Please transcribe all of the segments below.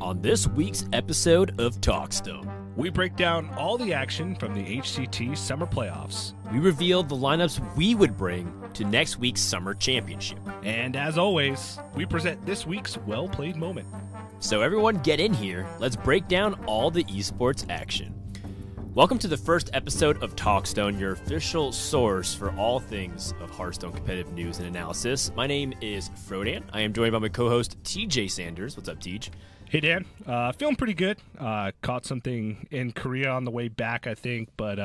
on this week's episode of TalkStone. We break down all the action from the HCT Summer Playoffs. We reveal the lineups we would bring to next week's Summer Championship. And as always, we present this week's well-played moment. So everyone get in here, let's break down all the esports action. Welcome to the first episode of TalkStone, your official source for all things of Hearthstone competitive news and analysis. My name is Frodan. I am joined by my co-host TJ Sanders. What's up, TJ? Hey, Dan. Feeling pretty good. Caught something in Korea on the way back, I think, but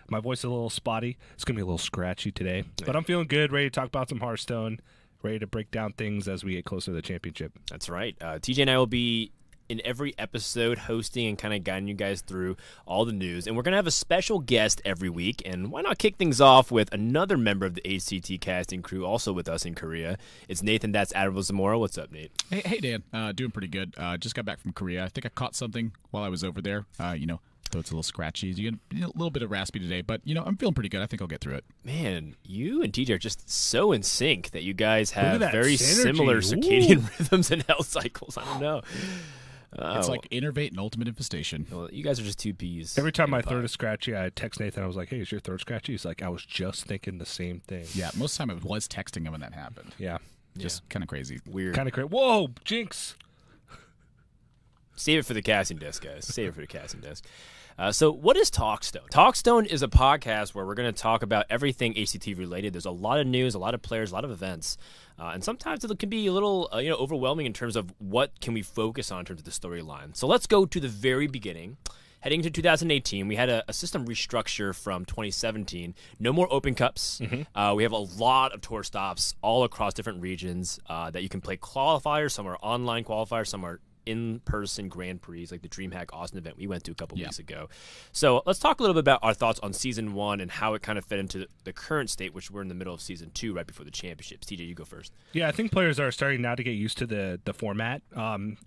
my voice is a little spotty. It's going to be a little scratchy today. But I'm feeling good, ready to talk about some Hearthstone, ready to break down things as we get closer to the championship. That's right. TJ and I will be in every episode hosting and kind of guiding you guys through all the news. And we're going to have a special guest every week. And why not kick things off with another member of the HCT casting crew also with us in Korea. It's Nathan, ThatsAdmirable Zamora. What's up, Nate? Hey Dan. Doing pretty good. Just got back from Korea. I think I caught something while I was over there. Though it's a little scratchy. You get a little bit of raspy today, but, I'm feeling pretty good. I think I'll get through it. Man, you and TJ are just so in sync that you guys have very synergy. similar circadian rhythms and health cycles. I don't know. It's like Innervate and Ultimate Infestation. Well, you guys are just two peas. Every time my throat is scratchy, I text Nathan. I was like, hey, is your throat scratchy? He's like, I was just thinking the same thing. Yeah, most of the time I was texting him when that happened. Yeah. Just kind of crazy. Weird. Kind of crazy. Whoa, jinx. Save it for the casting desk, guys. Save it for the casting desk. So what is TalkStone? TalkStone is a podcast where we're going to talk about everything HCT related. There's a lot of news, a lot of players, a lot of events. And sometimes it can be a little overwhelming in terms of what can we focus on in terms of the storyline. So let's go to the very beginning. Heading into 2018, we had a system restructure from 2017. No more open cups. We have a lot of tour stops all across different regions that you can play qualifiers. Some are online qualifiers, some are in-person Grand Prix, like the DreamHack Austin event we went to a couple weeks ago. So let's talk a little bit about our thoughts on Season 1 and how it kind of fit into the current state, which we're in the middle of Season 2 right before the championships. TJ, you go first. Yeah, I think players are starting now to get used to the format.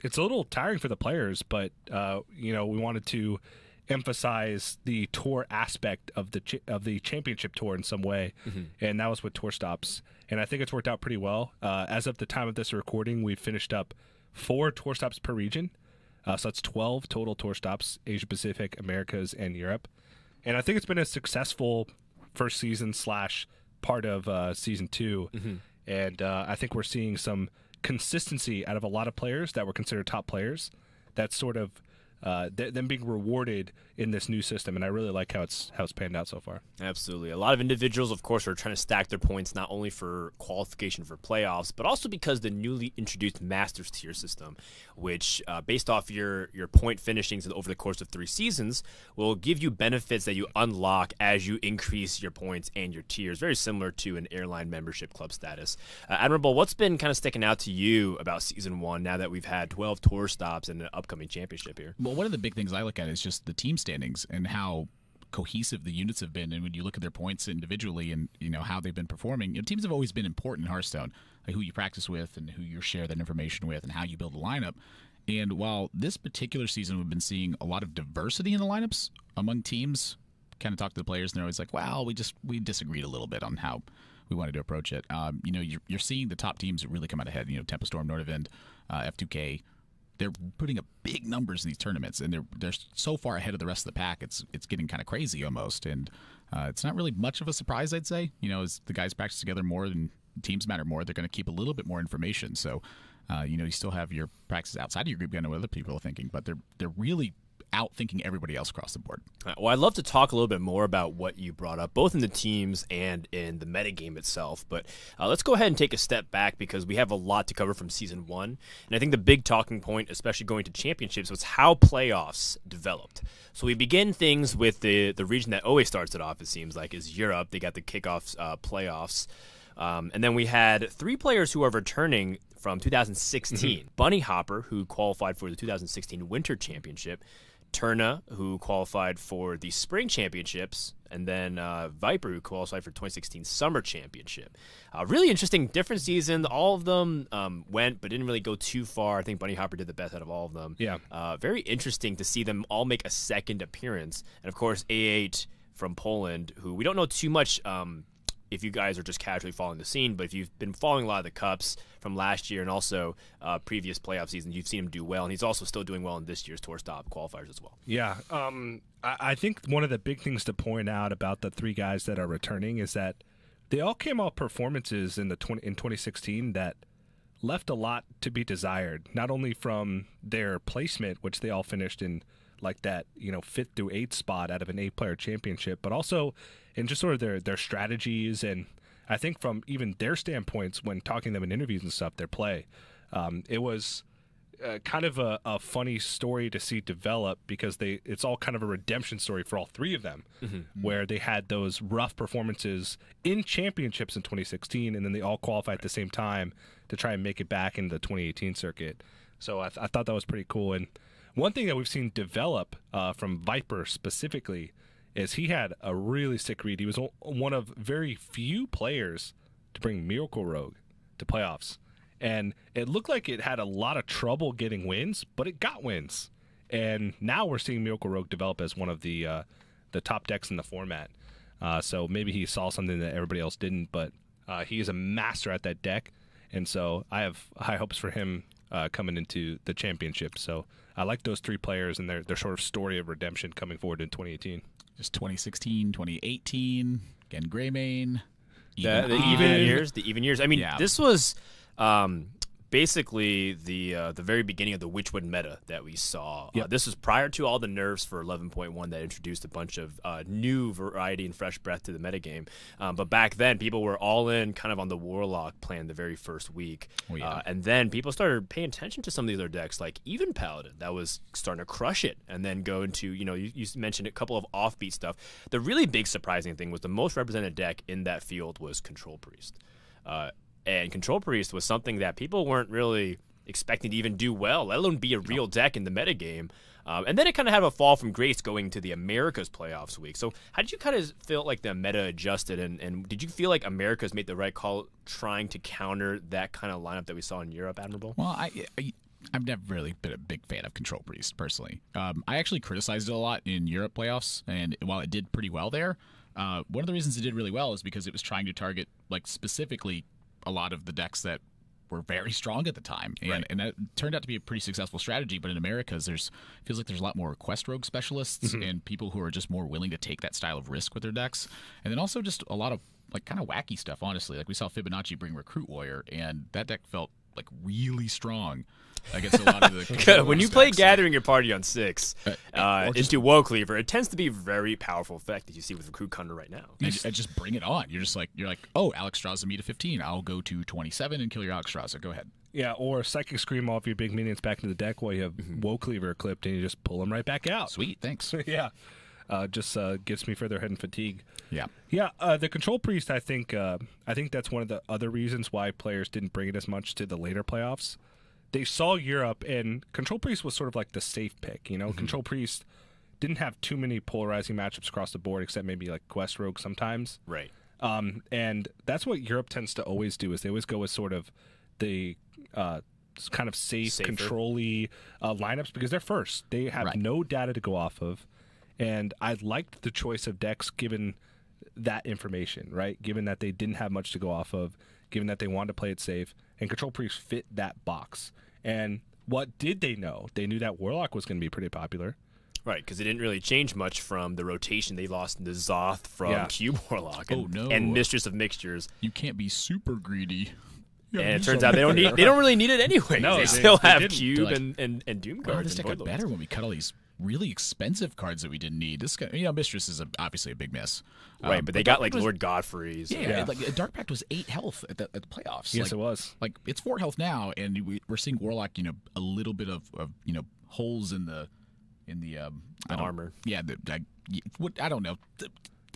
It's a little tiring for the players, but we wanted to emphasize the tour aspect of the championship tour in some way, and that was with tour stops. And I think it's worked out pretty well. As of the time of this recording, we've finished up 4 tour stops per region. So that's 12 total tour stops, Asia Pacific, Americas, and Europe. And I think it's been a successful first season / part of Season 2. And I think we're seeing some consistency out of a lot of players that were considered top players. That's sort of them being rewarded in this new system, and I really like how it's panned out so far. Absolutely. A lot of individuals, of course, are trying to stack their points not only for qualification for playoffs, but also because the newly introduced Masters tier system, which, based off your point finishings over the course of 3 seasons, will give you benefits that you unlock as you increase your points and your tiers, very similar to an airline membership club status. Admirable, what's been kind of sticking out to you about Season 1 now that we've had 12 tour stops and an upcoming championship here? Well, one of the big things I look at is just the team standings and how cohesive the units have been. And when you look at their points individually and how they've been performing, teams have always been important in Hearthstone, like who you practice with and who you share that information with and how you build a lineup. And while this particular season we've been seeing a lot of diversity in the lineups among teams, kind of talk to the players and they're always like, well, we disagreed a little bit on how we wanted to approach it. You're seeing the top teams really come out ahead. Tempo Storm, Nordavind, F2K. They're putting up big numbers in these tournaments, and they're so far ahead of the rest of the pack. It's getting kind of crazy almost, and it's not really much of a surprise, I'd say. As the guys practice together more and teams matter more, they're going to keep a little bit more information. So, you still have your practices outside of your group. You know what other people are thinking, but they're really outthinking everybody else across the board. Well, I'd love to talk a little bit more about what you brought up, both in the teams and in the metagame itself. But let's go ahead and take a step back because we have a lot to cover from Season 1. And I think the big talking point, especially going to championships, was how playoffs developed. So we begin things with the region that always starts it off, it seems like, is Europe. They got the kickoff playoffs. And then we had 3 players who are returning from 2016. Bunny Hopper, who qualified for the 2016 Winter Championship, Turna, who qualified for the Spring Championships, and then Viper, who qualified for 2016 Summer Championship. Really interesting, different season. All of them went, but didn't really go too far. I think Bunny Hopper did the best out of all of them. Yeah. Very interesting to see them all make a second appearance. And, of course, A8 from Poland, who we don't know too much if you guys are just casually following the scene, but if you've been following a lot of the cups from last year and also previous playoff seasons, you've seen him do well, and he's also still doing well in this year's Tour Stop qualifiers as well. Yeah, I think one of the big things to point out about the 3 guys that are returning is that they all came off performances in 2016 that left a lot to be desired, not only from their placement, which they all finished in like that, 5th through 8th spot out of an 8-player championship, but also in just sort of their strategies, and I think from even their standpoints when talking to them in interviews and stuff, their play. It was kind of a funny story to see develop because it's all kind of a redemption story for all 3 of them, where they had those rough performances in championships in 2016, and then they all qualified at the same time to try and make it back in the 2018 circuit. So I thought that was pretty cool. And one thing that we've seen develop from Viper specifically is he had a really sick read. He was one of very few players to bring Miracle Rogue to playoffs. And it looked like it had a lot of trouble getting wins, but it got wins. And now we're seeing Miracle Rogue develop as one of the top decks in the format. So maybe he saw something that everybody else didn't, but he is a master at that deck. And so I have high hopes for him coming into the championship. So I like those 3 players and their sort of story of redemption coming forward in 2018. Just 2016, 2018, again, Greymane. The even years. I mean, this was basically the very beginning of the Witchwood meta that we saw. Yep. This was prior to all the nerfs for 11.1 that introduced a bunch of new variety and fresh breath to the metagame. But back then, people were all in kind of on the Warlock plan the very first week. And then people started paying attention to some of the other decks, like even Paladin, that was starting to crush it, and then go into, you mentioned a couple of offbeat stuff. The really big surprising thing was the most represented deck in that field was Control Priest. And Control Priest was something that people weren't really expecting to even do well, let alone be a real deck in the metagame. And then it kind of had a fall from grace going to the Americas playoffs week. So how did you kind of feel like the meta adjusted, and did you feel like Americas made the right call trying to counter that kind of lineup that we saw in Europe, Admirable? Well, I've never really been a big fan of Control Priest, personally. I actually criticized it a lot in Europe playoffs, and while it did pretty well there, one of the reasons it did really well is because it was trying to target, like, specifically a lot of the decks that were very strong at the time, and that turned out to be a pretty successful strategy. But in Americas, feels like there's a lot more Quest Rogue specialists and people who are just more willing to take that style of risk with their decks, and then also just a lot of like kind of wacky stuff. Honestly, like we saw Fibonacci bring Recruit Warrior, and that deck felt like really strong against a lot of the when you play Gathering your party on 6 into Woe Cleaver, it tends to be a very powerful effect that you see with Recruit Cunder right now. And just bring it on. You're like, oh, Alexstrasza me to 15. I'll go to 27 and kill your Alexstrasza. Go ahead. Yeah, or Psychic Scream off your big minions back into the deck while you have Woe Cleaver equipped, and you just pull them right back out. Sweet, thanks. Yeah. Just gets me further ahead in fatigue. Yeah. The Control Priest, I think that's one of the other reasons why players didn't bring it as much to the later playoffs. They saw Europe, and Control Priest was sort of like the safe pick. Control Priest didn't have too many polarizing matchups across the board, except maybe like Quest Rogue sometimes. Right. And that's what Europe tends to always do, is they always go with sort of the kind of safer, control-y lineups because they're first. They have no data to go off of. And I liked the choice of decks given that information, right? Given that they didn't have much to go off of, given that they wanted to play it safe, and Control Priest fit that box. And what did they know? They knew that Warlock was going to be pretty popular. Right, because it didn't really change much from the rotation they lost into Zoth from Cube Warlock and Mistress of Mixtures. You can't be super greedy. And it turns out they don't really need it anyway. No, they still have Cube and Doom cards. This deck got better when we cut all these really expensive cards that we didn't need. This guy, Mistress is obviously a big miss. Right, but they got like Lord Godfrey's. Yeah. Like Dark Pact was 8 health at the playoffs. Yes, it was. Like it's 4 health now, and we're seeing Warlock. A little bit of holes in the armor. Yeah, I don't know.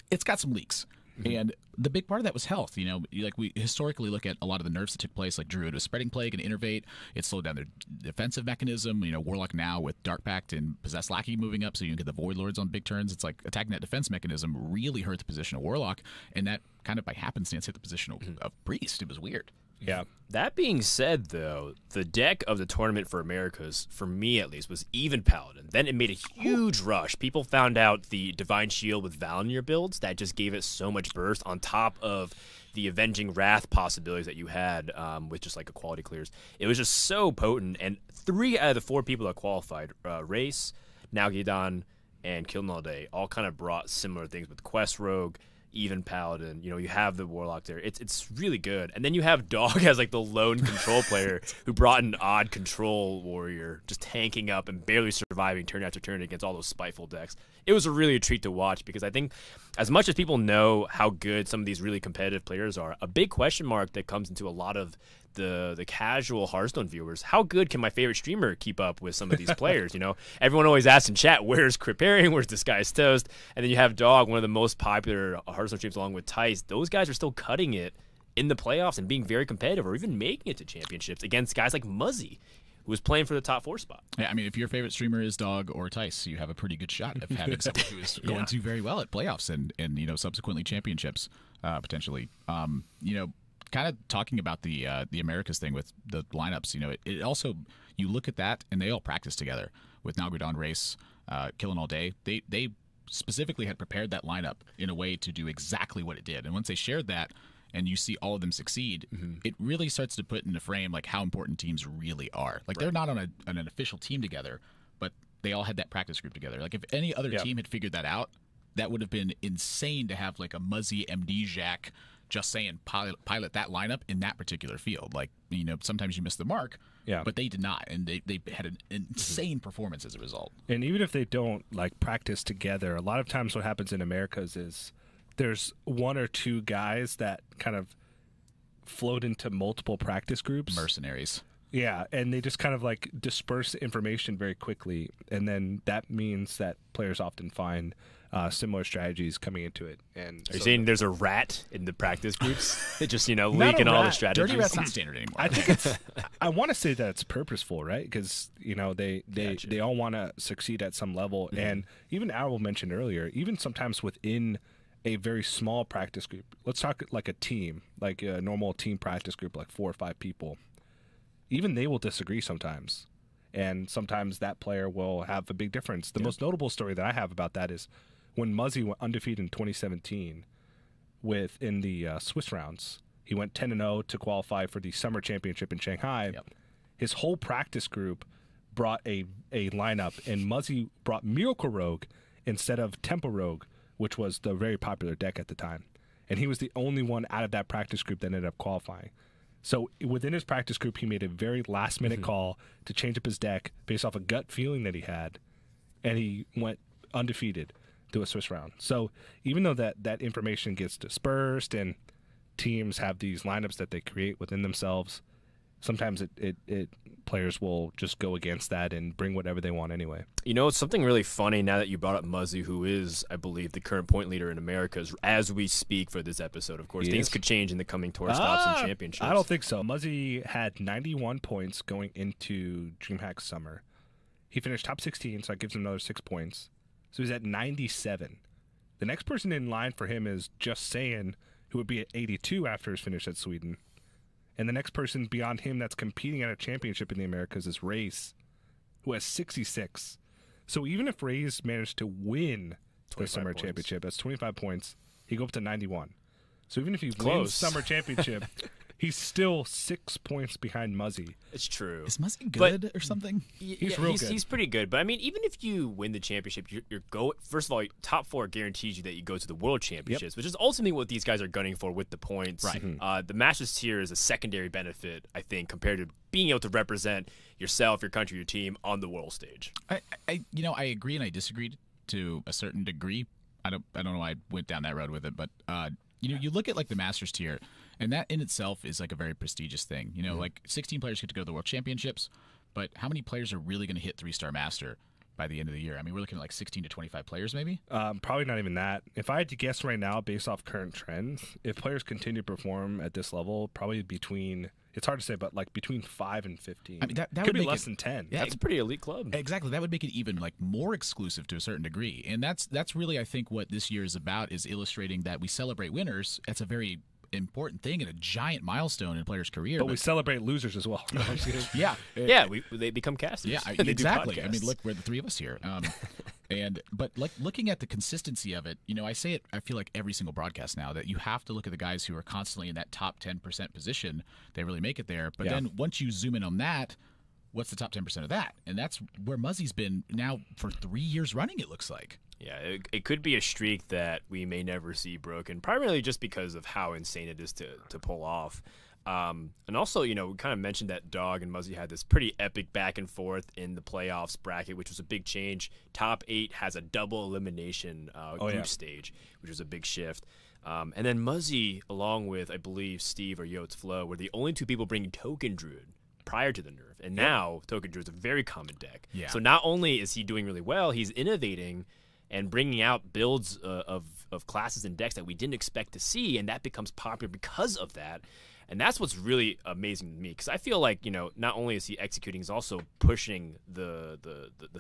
It's got some leaks. And the big part of that was health. Like we historically look at a lot of the nerfs that took place, like Druid with Spreading Plague and Innervate. It slowed down their defensive mechanism. Warlock now with Dark Pact and Possessed Lackey moving up, so you can get the Void Lords on big turns. It's like attacking that defense mechanism really hurt the position of Warlock, and that kind of by happenstance hit the position of Priest. It was weird. Yeah. That being said, though, the deck of the tournament for Americas, for me at least, was even Paladin. Then it made a huge rush. People found out the Divine Shield with Valinor builds. That just gave it so much burst on top of the Avenging Wrath possibilities that you had with just like equality clears. It was just so potent. And 3 out of the 4 people that qualified, Race, Nalgidon, and Kilnalday, all kind of brought similar things with Quest Rogue, even Paladin. You have the Warlock there. It's really good. And then you have Dog as like the lone control player who brought an odd control warrior, just tanking up and barely surviving turn after turn against all those spiteful decks. It was a really a treat to watch because I think as much as people know how good some of these really competitive players are, a big question mark that comes into a lot of the casual Hearthstone viewers, how good can my favorite streamer keep up with some of these players? Everyone always asks in chat, where's Criparian, where's this guy's Toast? And then you have Dog, one of the most popular Hearthstone streams along with Tice. Those guys are still cutting it in the playoffs and being very competitive or even making it to championships against guys like Muzzy, who was playing for the top 4 spot. Yeah, I mean, if your favorite streamer is Dog or Tice, you have a pretty good shot of having someone who is going to very well at playoffs and subsequently championships, potentially. Kind of talking about the Americas thing with the lineups, it also, you look at that and they all practice together with Nalgidon, Race, Killing All Day. They specifically had prepared that lineup in a way to do exactly what it did. And once they shared that and you see all of them succeed, it really starts to put into frame like how important teams really are. Like they're not on an official team together, but they all had that practice group together. Like if any other team had figured that out, that would have been insane to have like a Muzzy, MD, Jack, just saying pilot that lineup in that particular field. Like, sometimes you miss the mark, but they did not, and they had an insane performance as a result. And even if they don't like practice together, a lot of times what happens in Americas is there's 1 or 2 guys that kind of float into multiple practice groups. Mercenaries. Yeah, and they just kind of like disperse information very quickly, and then that means that players often find similar strategies coming into it. And are you saying there's a rat in the practice groups that just leaking all the strategies? Dirty rat's not standard anymore. I think it's. I want to say that it's purposeful, right? Because they all want to succeed at some level, and even Admirable mentioned earlier, even sometimes within a very small practice group. Let's talk like a team, like a normal team practice group, like 4 or 5 people. Even they will disagree sometimes, and sometimes that player will have a big difference. The most notable story that I have about that is when Muzzy went undefeated in 2017 in the Swiss rounds. He went 10-0 to qualify for the Summer Championship in Shanghai. His whole practice group brought a lineup, and Muzzy brought Miracle Rogue instead of Tempo Rogue, which was the very popular deck at the time. And he was the only one out of that practice group that ended up qualifying. So within his practice group, he made a very last-minute call to change up his deck based off a gut feeling that he had, and he went undefeated to a Swiss round. So even though that information gets dispersed and teams have these lineups that they create within themselves, sometimes it players will just go against that and bring whatever they want anyway. It's something really funny now that you brought up Muzzy, who is, I believe, the current point leader in Americas as we speak for this episode. Of course, things could change in the coming tour stops and championships. I don't think so. Muzzy had 91 points going into DreamHack Summer. He finished top 16, so that gives him another 6 points. So he's at 97. The next person in line for him is Just Saying, who would be at 82 after his finish at Sweden. And the next person beyond him that's competing at a championship in the Americas is Race, who has 66. So even if Race managed to win the Summer Championship, that's 25 points, he go up to 91. So even if he wins Summer Championship, he's still 6 points behind Muzzy. It's true. Is Muzzy good or something? He's real good. He's pretty good. But I mean, even if you win the championship, you're first of all, top 4 guarantees you that you go to the World Championships, which is ultimately what these guys are gunning for with the points. Right. The Masters tier is a secondary benefit, I think, compared to being able to represent yourself, your country, your team on the world stage. I agree and I disagree to a certain degree. I don't know why I went down that road with it, but you look at like the Masters tier, and that in itself is like a very prestigious thing. Like 16 players get to go to the World Championships, but how many players are really going to hit 3-star Master by the end of the year? I mean, we're looking at like 16 to 25 players maybe? Probably not even that. If I had to guess right now, based off current trends, if players continue to perform at this level, probably between, it's hard to say, but like between 5 and 15. I mean, that could would be make less than 10. Yeah, that's a pretty elite club. Exactly. That would make it even like more exclusive to a certain degree. And that's really, I think, what this year is about, is illustrating that we celebrate winners. It's a very important thing and a giant milestone in a player's career. But we celebrate losers as well. Yeah. They become casters. Yeah, They do exactly. I podcasts. mean, look, we're the three of us here. But like looking at the consistency of it, I say it, I feel like every single broadcast now, that you have to look at the guys who are constantly in that top 10% position. They really make it there. But then once you zoom in on that, what's the top 10% of that? And that's where Muzzy's been now for 3 years running, it looks like. Yeah, it could be a streak that we may never see broken, primarily just because of how insane it is to pull off. And also, we kind of mentioned that Dog and Muzzy had this pretty epic back and forth in the playoffs bracket, which was a big change. Top 8 has a double elimination group stage, which was a big shift. And then Muzzy, along with, I believe, Steve or Yotes Flo, were the only two people bringing Token Druid prior to the nerf. And now Token Druid is a very common deck. Yeah. So not only is he doing really well, he's innovating and bringing out builds of classes and decks that we didn't expect to see, and that becomes popular because of that. And that's what's really amazing to me, because I feel like, not only is he executing, he's also pushing the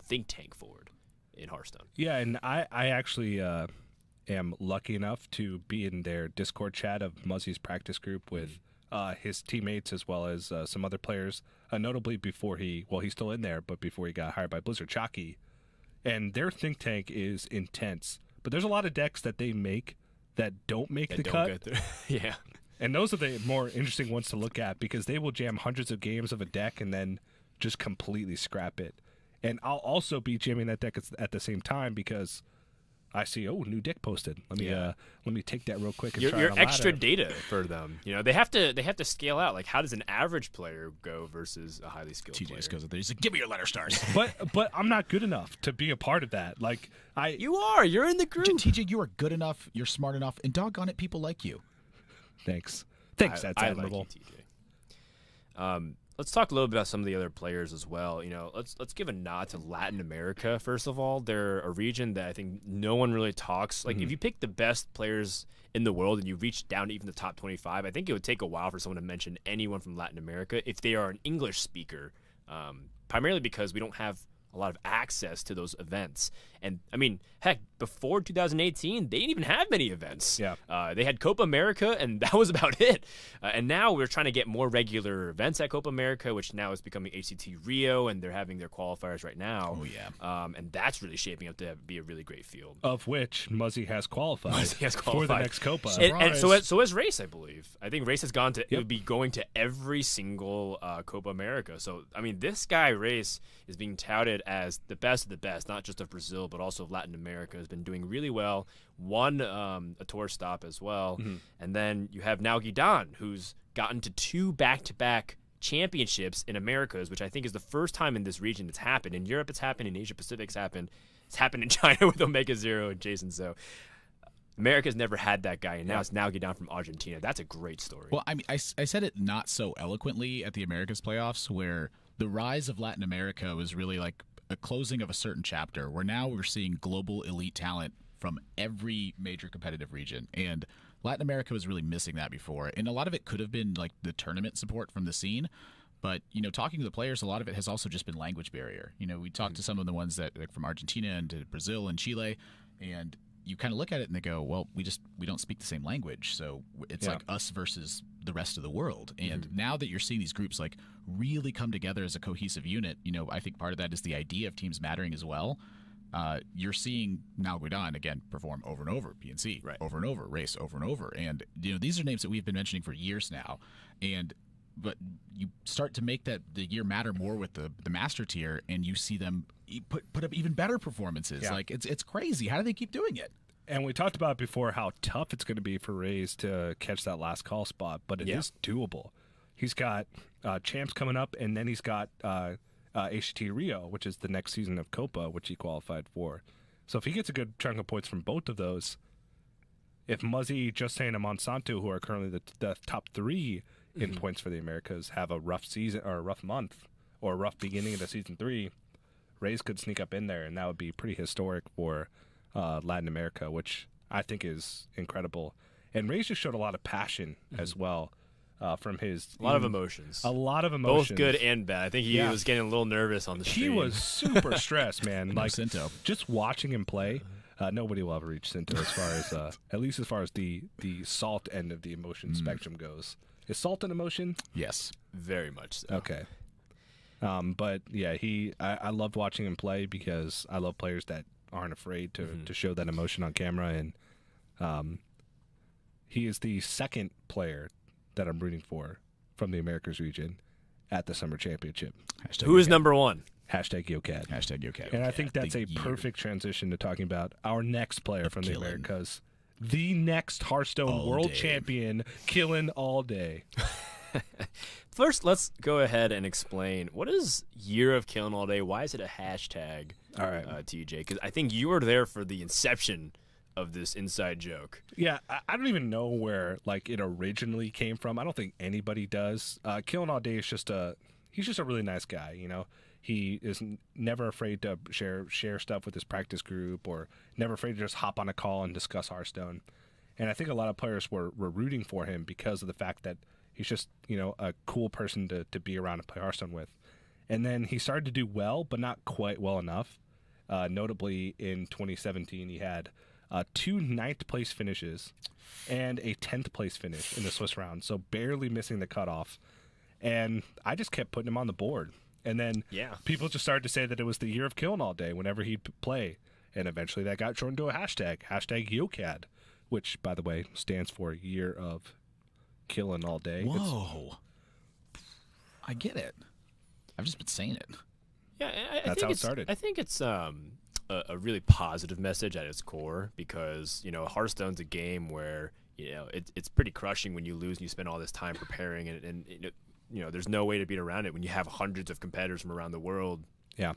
think tank forward in Hearthstone. Yeah, and I actually am lucky enough to be in their Discord chat of Muzzy's practice group with his teammates as well as some other players, notably before he's still in there, but before he got hired by Blizzard, Chalky. And their think tank is intense. But there's a lot of decks that they make that don't make the cut. Yeah. And those are the more interesting ones to look at, because they will jam hundreds of games of a deck and then just completely scrap it. And I'll also be jamming that deck at the same time, because I see, new deck posted. Let me take that real quick and try it on extra ladder. data for them. They have to scale out. Like, how does an average player go versus a highly skilled TJ player? just goes up there. He's like, give me your letter stars. But I'm not good enough to be a part of that. Like You are. You're in the group. TJ, you are good enough. You're smart enough, and doggone it, people like you. Thanks. I ThatsAdmirable. like you, TJ. Let's talk a little bit about some of the other players as well. Let's give a nod to Latin America, first of all. They're a region that I think no one really talks. Like, if you pick the best players in the world and you reach down to even the top 25, I think it would take a while for someone to mention anyone from Latin America if they are an English speaker, primarily because we don't have a lot of access to those events. And, I mean, heck, before 2018, they didn't even have many events. Yeah. They had Copa America, and that was about it. And now we're trying to get more regular events at Copa America, which now is becoming HCT Rio, and they're having their qualifiers right now. Oh, yeah. And that's really shaping up to be a really great field. Of which Muzzy has qualified, For the next Copa. And so has Race, I believe. I think Race has gone to it would be going to every single Copa America. So, I mean, this guy, Race, is being touted as the best of the best, not just of Brazil, but also of Latin America. Has been doing really well. Won a tour stop as well. And then you have now Gidan, who's gotten to 2 back-to-back championships in Americas, which I think is the first time in this region it's happened. In Europe, it's happened. In Asia Pacific, it's happened. It's happened in China with Omega Zero and Jason. So America's never had that guy, and now it's now Gidan from Argentina. That's a great story. Well, I mean, I said it not so eloquently at the Americas playoffs, where the rise of Latin America was really like a closing of a certain chapter, where now we're seeing global elite talent from every major competitive region. And Latin America was really missing that before. And a lot of it could have been like the tournament support from the scene. But, talking to the players, a lot of it has also just been language barrier. We talked to some of the ones that like from Argentina and to Brazil and Chile, and you kind of look at it and they go, well, we don't speak the same language. So it's like us versus the rest of the world. And now that you're seeing these groups like really come together as a cohesive unit, I think part of that is the idea of teams mattering as well. You're seeing now Guidan again perform over and over, PNC over and over, Race over and over. And, these are names that we've been mentioning for years now. But you start to make that the year matter more with the master tier, and you see them put up even better performances. Like it's crazy. How do they keep doing it? And we talked about before how tough it's going to be for Rays to catch that last call spot, but it is doable. He's got champs coming up, and then he's got HCT Rio, which is the next season of Copa, which he qualified for. So if he gets a good chunk of points from both of those, if Muzzy, Justin, and Monsanto, who are currently the top 3 in points for the Americas, have a rough season or a rough month or a rough beginning of the season 3, Rays could sneak up in there, and that would be pretty historic for Latin America, which I think is incredible. And Rays just showed a lot of passion as well from his... A lot of emotions. Both good and bad. I think he was getting a little nervous on the stream. He was super stressed, man. Like, just watching him play, Nobody will ever reach Sinto as far as, at least as far as the salt end of the emotion spectrum goes. Is salt an emotion? Yes. Very much so. Okay. But yeah, I loved watching him play because I love players that aren't afraid to show that emotion on camera, and he is the second player that I'm rooting for from the Americas region at the Summer Championship. Who is number one? Hashtag YoCad. Hashtag YoCad. And I think that's a perfect transition to talking about our next player from the Americas. The next Hearthstone world champion, killing all day. First, let's go ahead and explain what is Year of Killing All Day. Why is it a hashtag? All right, TJ, because I think you were there for the inception of this inside joke. Yeah, I don't even know where it originally came from. I don't think anybody does. Killing All Day is he's just a really nice guy. He is never afraid to share stuff with his practice group, or never afraid to just hop on a call and discuss Hearthstone. And I think a lot of players were rooting for him because of the fact that he's just, a cool person to be around and play Hearthstone with. And then he started to do well, but not quite well enough. Notably, in 2017, he had 2 9th place finishes and a 10th place finish in the Swiss round, so barely missing the cutoff. And I just kept putting him on the board. And then people just started to say that it was the Year of Killing All Day whenever he'd play. And eventually that got shortened to a hashtag YoCad, which, by the way, stands for Year of Killing All Day. Whoa. I get it. I've just been saying it. Yeah, that's how it started. I think it's a really positive message at its core because, Hearthstone's a game where, it's pretty crushing when you lose and you spend all this time preparing and there's no way to beat around it when you have hundreds of competitors from around the world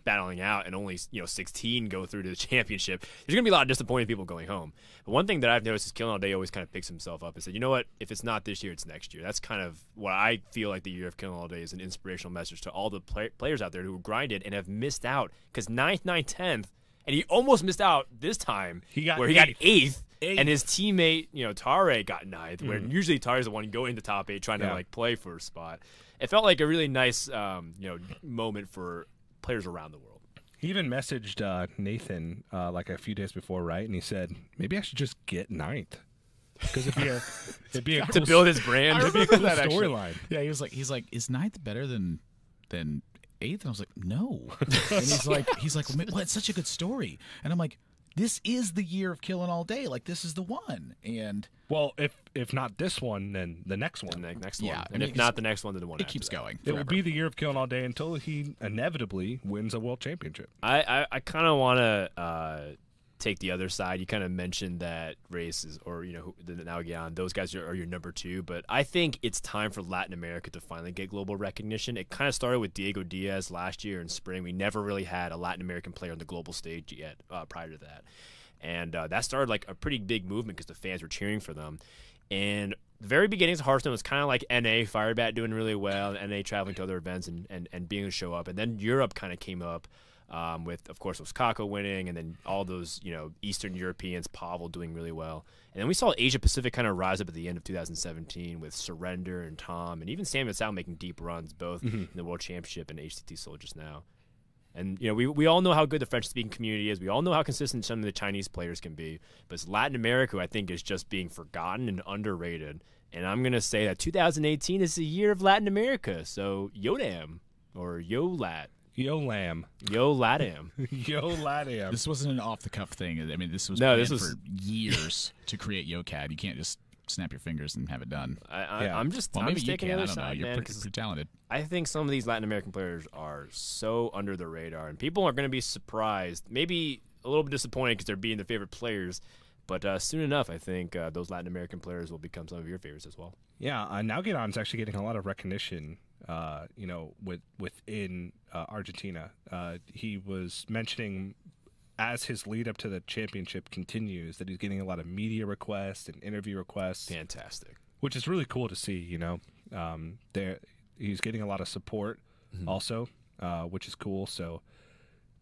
battling out and only 16 go through to the championship. There's going to be a lot of disappointed people going home. But one thing that I've noticed is Killing All Day always kind of picks himself up and said, you know what, if it's not this year, it's next year. That's kind of what I feel like the Year of Killing All Day is, an inspirational message to all the players out there who grinded and have missed out because 9th, 10th, and he almost missed out this time where he got 8th. And his teammate, Tare got 9th, where usually Tare's the one going to top 8 trying to play for a spot. It felt like a really nice moment for players around the world. He even messaged Nathan a few days before, right? And he said, maybe I should just get 9th. Because it'd be a cool to build his brand. It'd be a cool storyline. Yeah, he's like, is 9th better than 8th? And I was like, no. And he's like, well, it's such a good story. And I'm like, this is the Year of Killing All Day. This is the one. And well, if not this one, then the next one. The next one. And if not the next one, then the one it keeps going. It will be the Year of Killing All Day until he inevitably wins a world championship. I kind of want to take the other side. You kind of mentioned that races or the Naogian, those guys are your number 2, but I think it's time for Latin America to finally get global recognition. It kind of started with Diego Diaz last year in spring. We never really had a Latin American player on the global stage yet prior to that, and that started a pretty big movement because the fans were cheering for them. And the very beginnings of Hearthstone was kind of like NA, Firebat doing really well, and NA traveling to other events and being able to show up, and then Europe kind of came up. With, of course, Osaka winning, and then all those, Eastern Europeans, Pavel doing really well. And then we saw Asia Pacific kind of rise up at the end of 2017 with Surrender and Tom, and even Sam and Sal making deep runs, both in the World Championship and HCT Seoul just now. And, we all know how good the French-speaking community is. We all know how consistent some of the Chinese players can be. But it's Latin America, I think, is just being forgotten and underrated. And I'm going to say that 2018 is the year of Latin America. So, Yodam, or Yo-Lat. Yo Lamb. Yo Latam. Yo Latam. This wasn't an off-the-cuff thing. I mean, this was for years to create YoCad. You can't just snap your fingers and have it done. I'm maybe just you taking can. the I other don't know. side, You're man, pretty talented. I think some of these Latin American players are so under the radar, and people are going to be surprised, maybe a little bit disappointed because they're being their favorite players. But soon enough, I think those Latin American players will become some of your favorites as well. Yeah, Naogian's actually getting a lot of recognition. Within Argentina, he was mentioning as his lead up to the championship continues that he's getting a lot of media requests and interview requests. Fantastic, which is really cool to see. He's getting a lot of support also, which is cool. So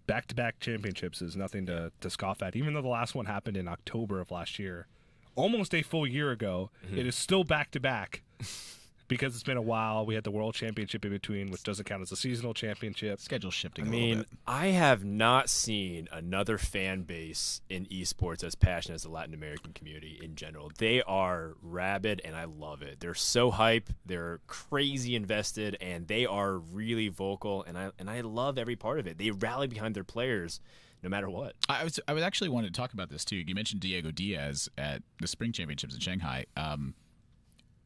back-to-back championships is nothing to scoff at. Even though the last one happened in October of last year, almost a full year ago, it is still back-to-back. because it's been a while. We had the World Championship in between, which doesn't count as a seasonal championship. Schedule shifting a little bit. I have not seen another fan base in esports as passionate as the Latin American community in general. They are rabid, and I love it. They're so hype. They're crazy invested, and they are really vocal, and I love every part of it. They rally behind their players no matter what. I would actually want to talk about this, too. You mentioned Diego Diaz at the Spring Championships in Shanghai.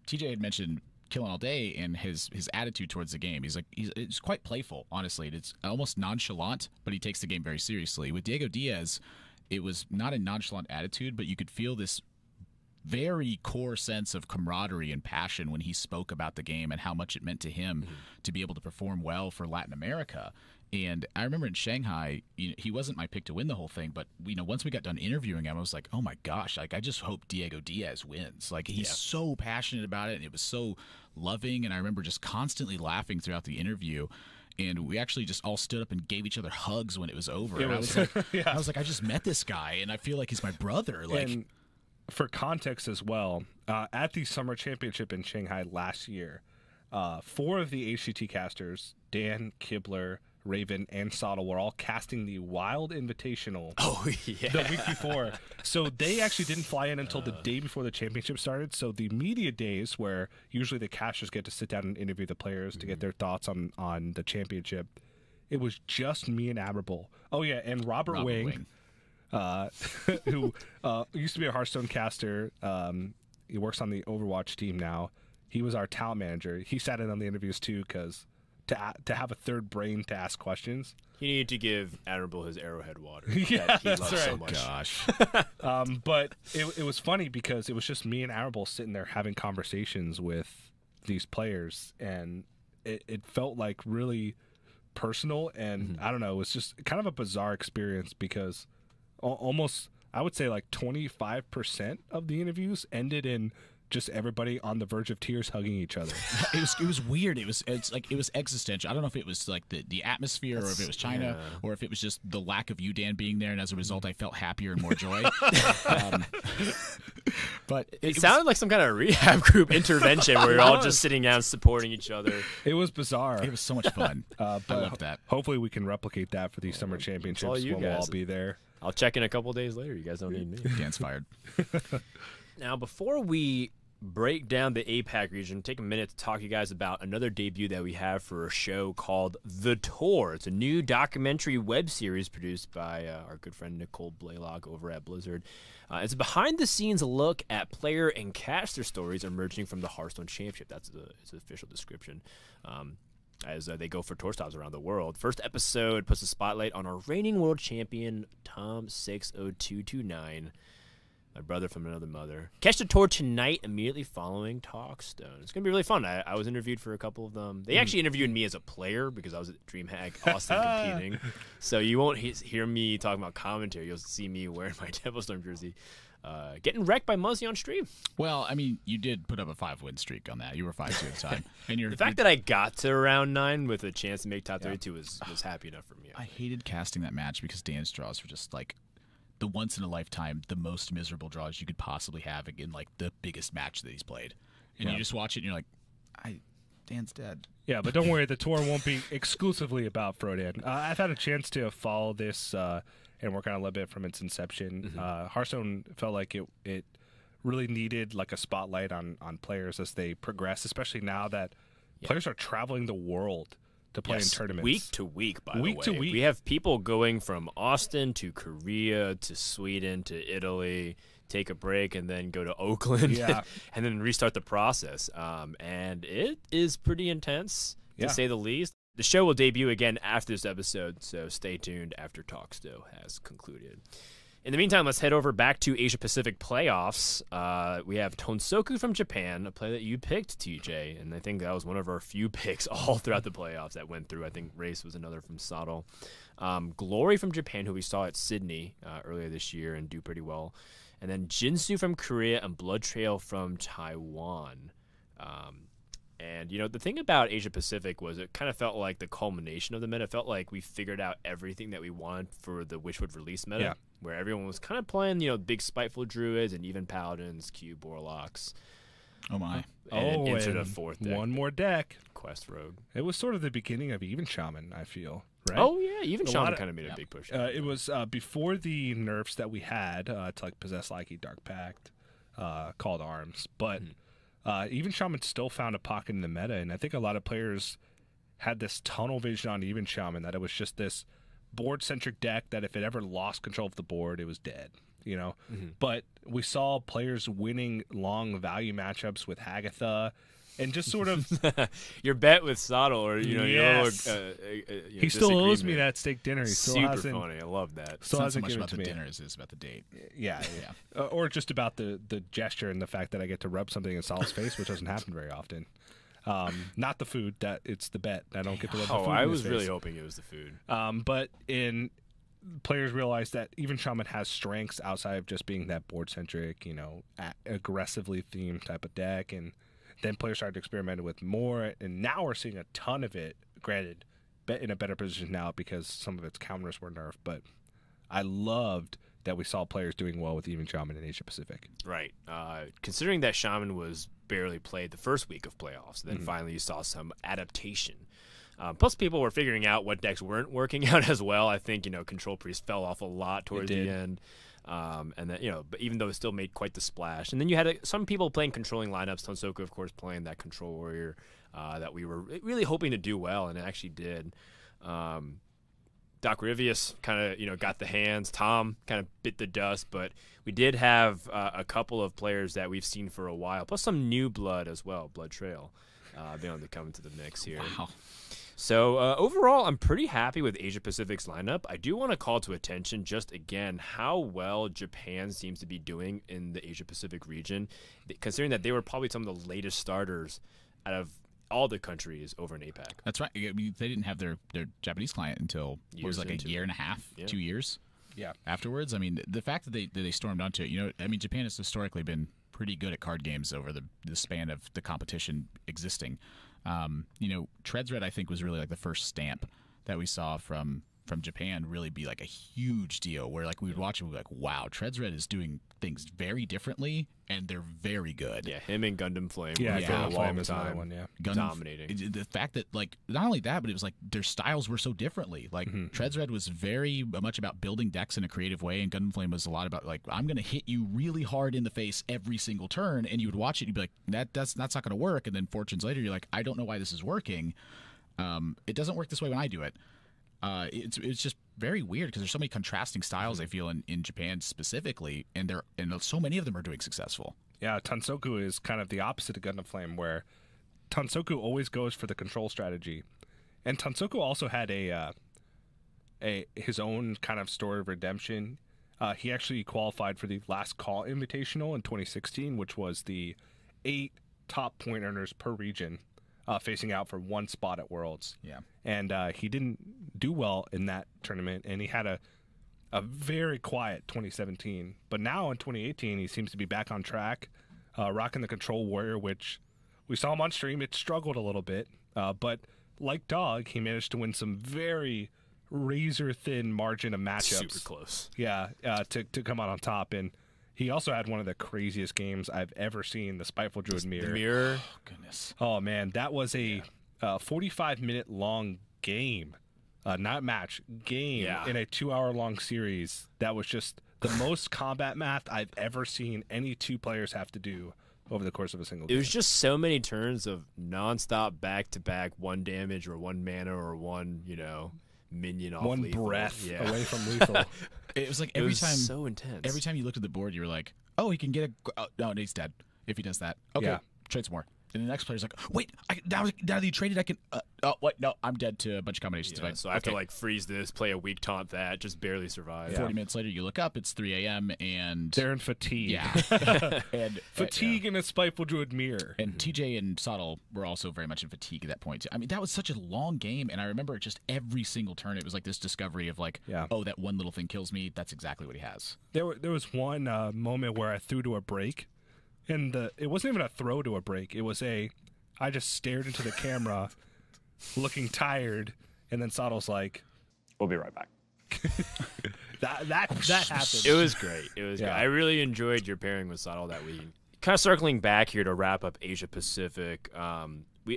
TJ had mentioned killing all day and his attitude towards the game. It's quite playful, honestly. It's almost nonchalant, but he takes the game very seriously. With Diego Diaz, it was not a nonchalant attitude, but you could feel this very core sense of camaraderie and passion when he spoke about the game and how much it meant to him to be able to perform well for Latin America. And I remember in Shanghai, he wasn't my pick to win the whole thing, but once we got done interviewing him, I was like, oh my gosh, I just hope Diego Diaz wins. He's so passionate about it, and it was so loving, and I remember just constantly laughing throughout the interview. And we actually just all stood up and gave each other hugs when it was over. I was like, I just met this guy, and I feel like he's my brother. And for context as well, at the Summer Championship in Shanghai last year, 4 of the HCT casters, Dan, Kibler, Raven, and Sottle, were all casting the Wild Invitational the week before. So they actually didn't fly in until the day before the championship started. So the media days, where usually the casters get to sit down and interview the players to get their thoughts on the championship, it was just me and Admirable. Oh, yeah, and Robert Wing. Who used to be a Hearthstone caster. He works on the Overwatch team now. He was our talent manager. He sat in on the interviews too, because to have a third brain to ask questions. He needed to give Admirable his Arrowhead water. Yeah, he loves so right. much. Gosh. But it was funny because it was just me and Admirable sitting there having conversations with these players, and it felt like really personal, and I don't know, it was just kind of a bizarre experience because almost, I would say, like 25% of the interviews ended in just everybody on the verge of tears hugging each other. It was weird. It was existential. I don't know if it was like the atmosphere, or if it was China, or if it was just the lack of you, Dan, being there, and as a result, I felt happier and more joy. But it sounded like some kind of rehab group intervention where you're all just sitting down supporting each other. It was bizarre. It was so much fun. But I love that. Hopefully we can replicate that for these summer championships when we'll all be there. I'll check in a couple days later. You guys don't need me. Dan's fired. Now, before we break down the APAC region, take a minute to talk to you guys about another debut that we have for a show called The Tour. It's a new documentary web series produced by our good friend Nicole Blaylock over at Blizzard. It's a behind-the-scenes look at player and caster stories emerging from the Hearthstone Championship. That's its official description. As they go for tour stops around the world. First episode puts a spotlight on our reigning world champion, Tom60229, my brother from another mother. Catch the tour tonight, immediately following TalkStone. It's going to be really fun. I was interviewed for a couple of them. They actually interviewed me as a player because I was at DreamHack Austin competing. So you won't hear me talking about commentary. You'll see me wearing my Devilstorm jersey. Getting wrecked by Muzzy on stream. Well, I mean, you did put up a 5-win streak on that. You were 5-2 at the time. And the fact that I got to round 9 with a chance to make top 32 was happy enough for me. I hated casting that match because Dan's draws were just like the once in a lifetime, the most miserable draws you could possibly have in like the biggest match that he's played. And you just watch it and you're like, Dan's dead. Yeah, but don't worry, the tour won't be exclusively about Frodan. I've had a chance to follow this and work on it a little bit from its inception. Hearthstone felt like it really needed like a spotlight on players as they progress, especially now that players are traveling the world to play in tournaments. Week to week, by the way. Week to week. We have people going from Austin to Korea to Sweden to Italy, take a break, and then go to Oakland and then restart the process. And it is pretty intense, to say the least. The show will debut again after this episode, so stay tuned after TalkStone has concluded. In the meantime, let's head over back to Asia Pacific playoffs. We have Tonsoku from Japan, a player that you picked, TJ, and I think that was one of our few picks all throughout the playoffs that went through. I think Race was another from Sottle. Glory from Japan, who we saw at Sydney earlier this year and do pretty well. And then Jinsu from Korea and Blood Trail from Taiwan. And, the thing about Asia Pacific was it kind of felt like the culmination of the meta. It felt like we figured out everything that we wanted for the Wishwood release meta, where everyone was kind of playing, big spiteful druids and even paladins, cube warlocks. Oh my! And entered a fourth deck. One more deck. Quest Rogue. It was sort of the beginning of Even Shaman, I feel. Right? Oh yeah, even Shaman kind of made a big push. It was before the nerfs that we had to like Possess Likey, Dark Pact, Called Arms, but Even Shaman still found a pocket in the meta, and I think a lot of players had this tunnel vision on Even Shaman that it was just this board-centric deck that if it ever lost control of the board, it was dead. You know, but we saw players winning long value matchups with Hagatha, and just sort of your bet with Sottle, or Yes. He still owes me that steak dinner. He still super hasn't, funny. I love that. It's not so much given about it to the me. dinner as it is about the date. Yeah. Or just about the gesture and the fact that I get to rub something in Sal's face, which doesn't happen very often. Not the food. That it's the bet. I don't get to rub the food. I in was his really face. hoping it was the food. But players realize that even Shaman has strengths outside of just being that board centric, aggressively themed type of deck, and then players started experimenting with more, and now we're seeing a ton of it. Granted, in a better position now because some of its counters were nerfed, but I loved that we saw players doing well with even Shaman in Asia Pacific. Right. Considering that Shaman was barely played the first week of playoffs, then finally you saw some adaptation. Plus, people were figuring out what decks weren't working out as well. I think Control Priest fell off a lot towards the end, and then but even though it still made quite the splash. And then you had some people playing controlling lineups. Tonsoku, of course, playing that Control Warrior that we were really hoping to do well, and it actually did. Doc Rivius kind of got the hands. Tom kind of bit the dust, but we did have a couple of players that we've seen for a while, plus some new blood as well. Blood Trail being able to come into the mix here. Wow. So overall, I'm pretty happy with Asia Pacific's lineup. I do want to call to attention just again how well Japan seems to be doing in the Asia Pacific region, considering that they were probably some of the latest starters out of all the countries over in APAC. That's right. I mean, they didn't have their Japanese client until it was like a year and a half, 2 years. Yeah. Afterwards, I mean, the fact that they stormed onto it, I mean, Japan has historically been pretty good at card games over the span of the competition existing. Treads Red, I think, was really like the first stamp that we saw from Japan really be like a huge deal where like we would watch it and we'd be like, wow, Treads Red is doing things very differently and they're very good. Yeah, him and Gundam Flame. Yeah, for a Gundam long Flame is another time. one, yeah. Dominating. The fact that like not only that, but it was like their styles were so differently. Like Treads Red was very much about building decks in a creative way, and Gundam Flame was a lot about like I'm going to hit you really hard in the face every single turn, and you would watch it and you'd be like that's not going to work, and then fortunes later you're like I don't know why this is working. It doesn't work this way when I do it. It's just very weird because there's so many contrasting styles I feel in Japan specifically, and so many of them are doing successful. Yeah, Tansoku is kind of the opposite of Gundam Flame, where Tansoku always goes for the control strategy, and Tansoku also had his own kind of story of redemption. He actually qualified for the Last Call Invitational in 2016, which was the 8 top point earners per region. Facing out for one spot at Worlds. Yeah. And he didn't do well in that tournament, and he had a very quiet 2017. But now in 2018, he seems to be back on track, rocking the Control Warrior, which we saw him on stream. It struggled a little bit, but like Dog, he managed to win some very razor-thin margin of matchups. Super close. Yeah, to come out on top. And he also had one of the craziest games I've ever seen, the Spiteful Druid Mirror. The Mirror. Oh, goodness. Oh, man, that was a 45-minute long game, not match, game in a 2-hour-long series. That was just the most combat math I've ever seen any two players have to do over the course of a single game. It was just so many turns of nonstop back-to-back 1 damage or 1 mana or 1, minion off one lethal. breath Yeah. away from lethal. It was like It every was time so intense. Every time you looked at the board, you were like, "Oh, he can get no, he's dead if he does that." Okay, Yeah. trade some more. And the next player's like, "Wait, now that you traded, I can." Oh, wait, no, I'm dead to a bunch of combinations. Yeah, so I have to freeze this, play a weak taunt that, just barely survive. 40 minutes later, you look up, it's 3 a.m. and They're in fatigue. yeah, and Fatigue in a Spiteful Druid Mirror. And TJ and Sottle were also very much in fatigue at that point. I mean, that was such a long game, and I remember just every single turn, it was like this discovery of like, oh, that one little thing kills me. That's exactly what he has. There was one moment where I threw to a break, and it wasn't even a throw to a break. It was I just stared into the camera, looking tired, and then Sottle's like, We'll be right back. that happened. It was great. It was Yeah. great. I really enjoyed your pairing with Sottle that week. kind of circling back here to wrap up Asia Pacific,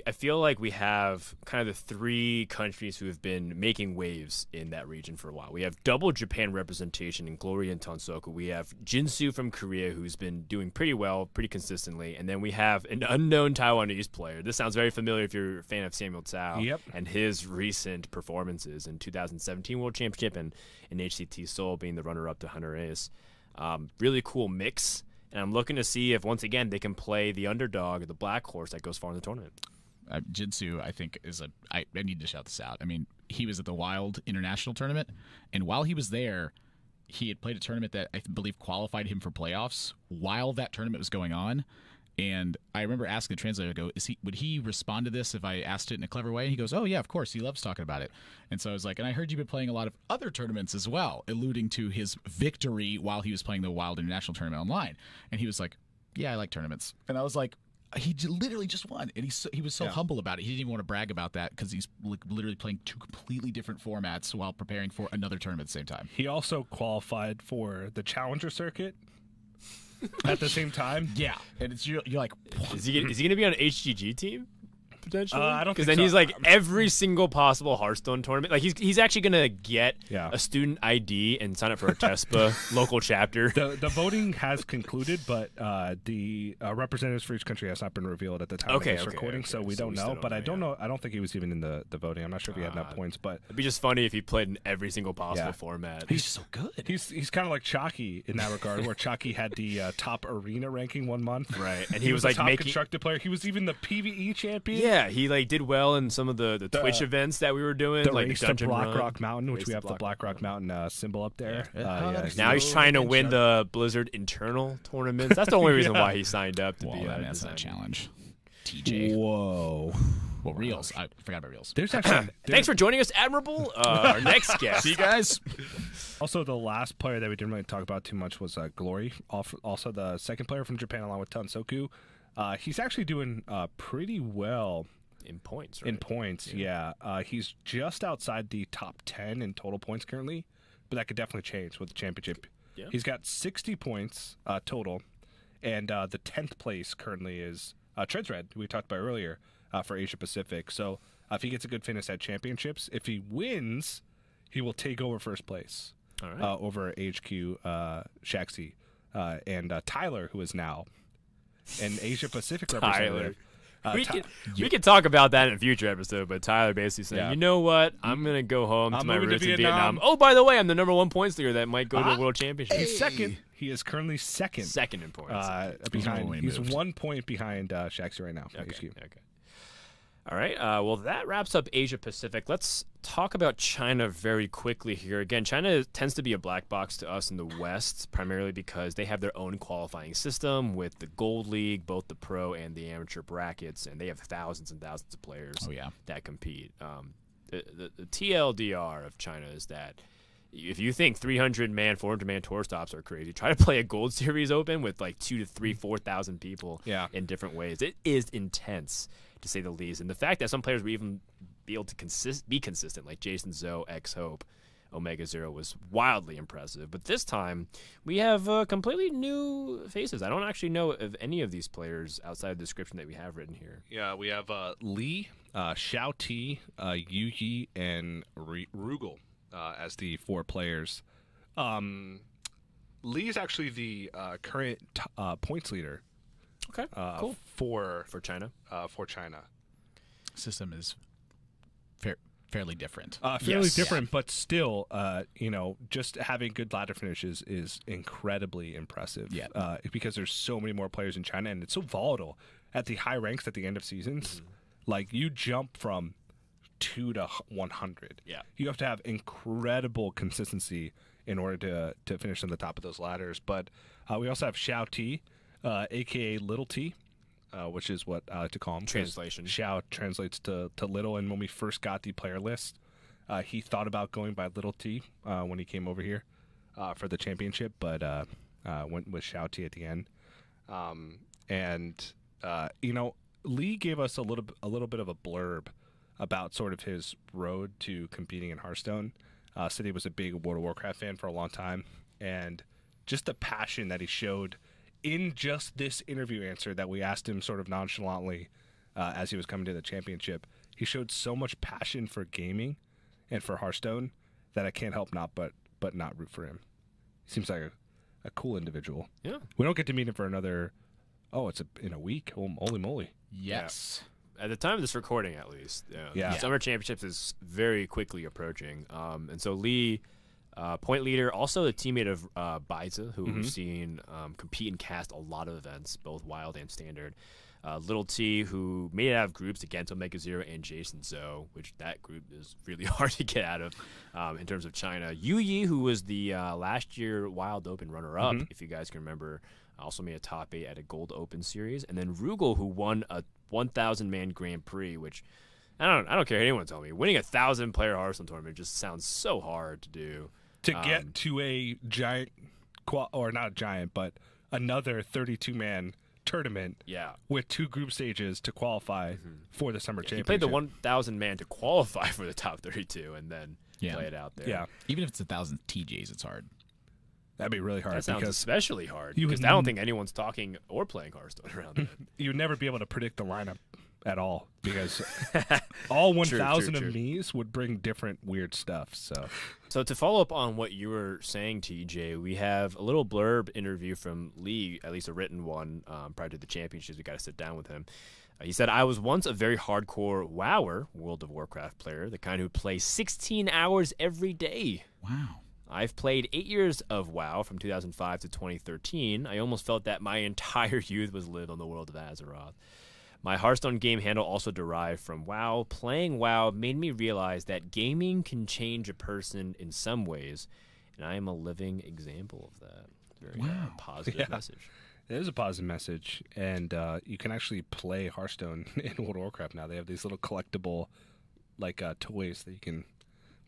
I feel like we have kind of the three countries who have been making waves in that region for a while. We have double Japan representation in Glory and Tonsoku. We have Jinsu from Korea, who's been doing pretty well, pretty consistently. And then we have an unknown Taiwanese player. This sounds very familiar if you're a fan of Samuel Tsao and his recent performances in 2017 World Championship and in HCT Seoul being the runner-up to Hunter Ace. Really cool mix. And I'm looking to see if, once again, they can play the underdog, the black horse that goes far in the tournament. Jinsu, I think, I need to shout this out. I mean, he was at the Wild International Tournament, and while he was there, he had played a tournament that I believe qualified him for playoffs while that tournament was going on. And I remember asking the translator, I go, would he respond to this if I asked it in a clever way? And he goes, oh, yeah, of course. He loves talking about it. And so I was like, and I heard you've been playing a lot of other tournaments as well, alluding to his victory while he was playing the Wild International Tournament online. And he was like, yeah, I like tournaments. And I was like, he literally just won, and he was so humble about it. He didn't even want to brag about that because he's literally playing two completely different formats while preparing for another tournament at the same time. He also qualified for the Challenger circuit at the same time. Yeah, and you're like, what? Is he going to be on an HGG team? Potentially, I don't think because then so. he's like every single possible Hearthstone tournament. Like he's actually gonna get Yeah. a student ID and sign up for a TESPA local chapter. The voting has concluded, but the representatives for each country has not been revealed at the time of this recording, so we don't know. But I don't know. I don't think he was even in the voting. I'm not sure if he had enough points. But It'd be just funny if he played in every single possible format. He's so good. he's kind of like Chalky in that regard, where Chalky had the top arena ranking 1 month, Right, and he was like like top constructed player. He was even the PvE champion. Yeah, he like did well in some of the Twitch events that we were doing, The like race the to Dungeon Black Run. Rock Mountain, which we have the Black Rock Mountain symbol up there. Now he's trying to win the Blizzard internal tournaments. That's the only reason why he signed up to be that's that challenge. TJ. Whoa. Well, Reels. I forgot about Reels. There's actually Thanks for joining us, Admirable. Our next guest. See you guys. Also, the last player that we didn't really talk about too much was Glory. Also, the second player from Japan, along with Tonsoku. He's actually doing pretty well in points. Right? In points, yeah. He's just outside the top 10 in total points currently, but that could definitely change with the championship. Yeah. He's got 60 points total, and the 10th place currently is Treadsred, who we talked about earlier, for Asia Pacific. So if he gets a good finish at championships, if he wins, he will take over first place over HQ Shaxi and Tyler, who is now an Asia Pacific representative. We can talk about that in a future episode, but Tyler basically saying, you know what? I'm going to go home to my roots in Vietnam. Oh, by the way, I'm the #1 points leader that might go to the World Championship. He's second. He is currently second. Second in points. He's 1 point behind Shaxi right now. Okay. All right. Well, that wraps up Asia Pacific. Let's talk about China very quickly here. Again, China tends to be a black box to us in the West, primarily because they have their own qualifying system with the Gold League, both the pro and the amateur brackets, and they have thousands and thousands of players that compete. The TLDR of China is that if you think 300-man, 400-man tour stops are crazy, try to play a Gold Series Open with like 2,000 to 3,000, 4,000 people in different ways. It is intense, to say the least. And the fact that some players will even be able to be consistent, like Jason Zoe, X-Hope, Omega Zero, was wildly impressive. But this time, we have completely new faces. I don't actually know of any of these players outside the description that we have written here. Yeah, we have Lee, Xiao Ti, Yuji, and Rugal as the 4 players. Lee is actually the current points leader. Okay, cool. For China. For China. System is fairly different. Fairly different, but still, just having good ladder finishes is incredibly impressive. Yeah. Because there's so many more players in China, and it's so volatile at the high ranks at the end of seasons. Mm-hmm. Like, you jump from 2 to 100. Yeah. You have to have incredible consistency in order to finish on the top of those ladders. But we also have Xiao Ti, a.k.a. Little T, which is what I like to call him. Translation. Xiao translates to little, and when we first got the player list, he thought about going by Little T when he came over here for the championship, but went with Xiao Ti at the end. Lee gave us a little bit of a blurb about sort of his road to competing in Hearthstone. Said he was a big World of Warcraft fan for a long time, and just the passion that he showed in just this interview answer that we asked him sort of nonchalantly as he was coming to the championship, he showed so much passion for gaming and for Hearthstone that I can't help but not root for him. He seems like a cool individual. Yeah. We don't get to meet him for another, in a week. Holy moly. Yes. At the time of this recording, at least. Yeah. The Summer Championships is very quickly approaching. And so Lee, point leader, also a teammate of Baiza, who we've seen compete and cast a lot of events, both Wild and Standard. Little T, who made it out of groups against Omega Zero and Jason Zoe, which that group is really hard to get out of in terms of China. Yu Yi, who was the last year Wild Open runner-up, if you guys can remember, also made a top 8 at a Gold Open series. And then Rugal, who won a 1,000-man Grand Prix, which I don't care what anyone tell me. Winning a 1,000-player Hearthstone tournament just sounds so hard to do. To get to a giant, or not a giant, but another 32-man tournament with 2 group stages to qualify for the Summer Championship. He played the 1,000 man to qualify for the top 32 and then play it out there. Yeah. Even if it's 1,000 TJs, it's hard. That'd be really hard. That sounds especially hard you because would I don't think anyone's talking or playing Hearthstone around it. You'd never be able to predict the lineup at all because all 1,000 of these would bring different weird stuff. So to follow up on what you were saying, TJ, we have a little blurb interview from Lee, at least a written one, prior to the championships. We got to sit down with him. He said, "I was once a very hardcore WoWer, World of Warcraft player, the kind who plays 16 hours every day. Wow. I've played 8 years of WoW from 2005 to 2013. I almost felt that my entire youth was lived on the world of Azeroth. My Hearthstone game handle also derived from WoW. Playing WoW made me realize that gaming can change a person in some ways, and I am a living example of that." Very positive message. It is a positive message, and you can actually play Hearthstone in World of Warcraft now. They have these little collectible toys that you can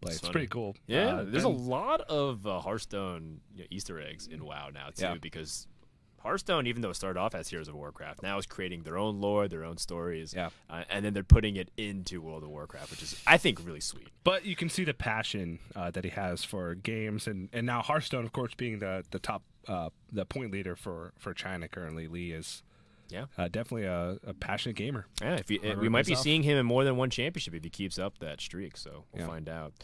play. It's pretty cool. Yeah, there's a lot of Hearthstone Easter eggs in WoW now, too, because Hearthstone, even though it started off as Heroes of Warcraft, now is creating their own lore, their own stories, and then they're putting it into World of Warcraft, which is, I think, really sweet. But you can see the passion that he has for games, and now Hearthstone, of course, being the top, the point leader for China currently. Lee is definitely a passionate gamer. Yeah, we might be seeing him in more than one championship if he keeps up that streak, so we'll find out.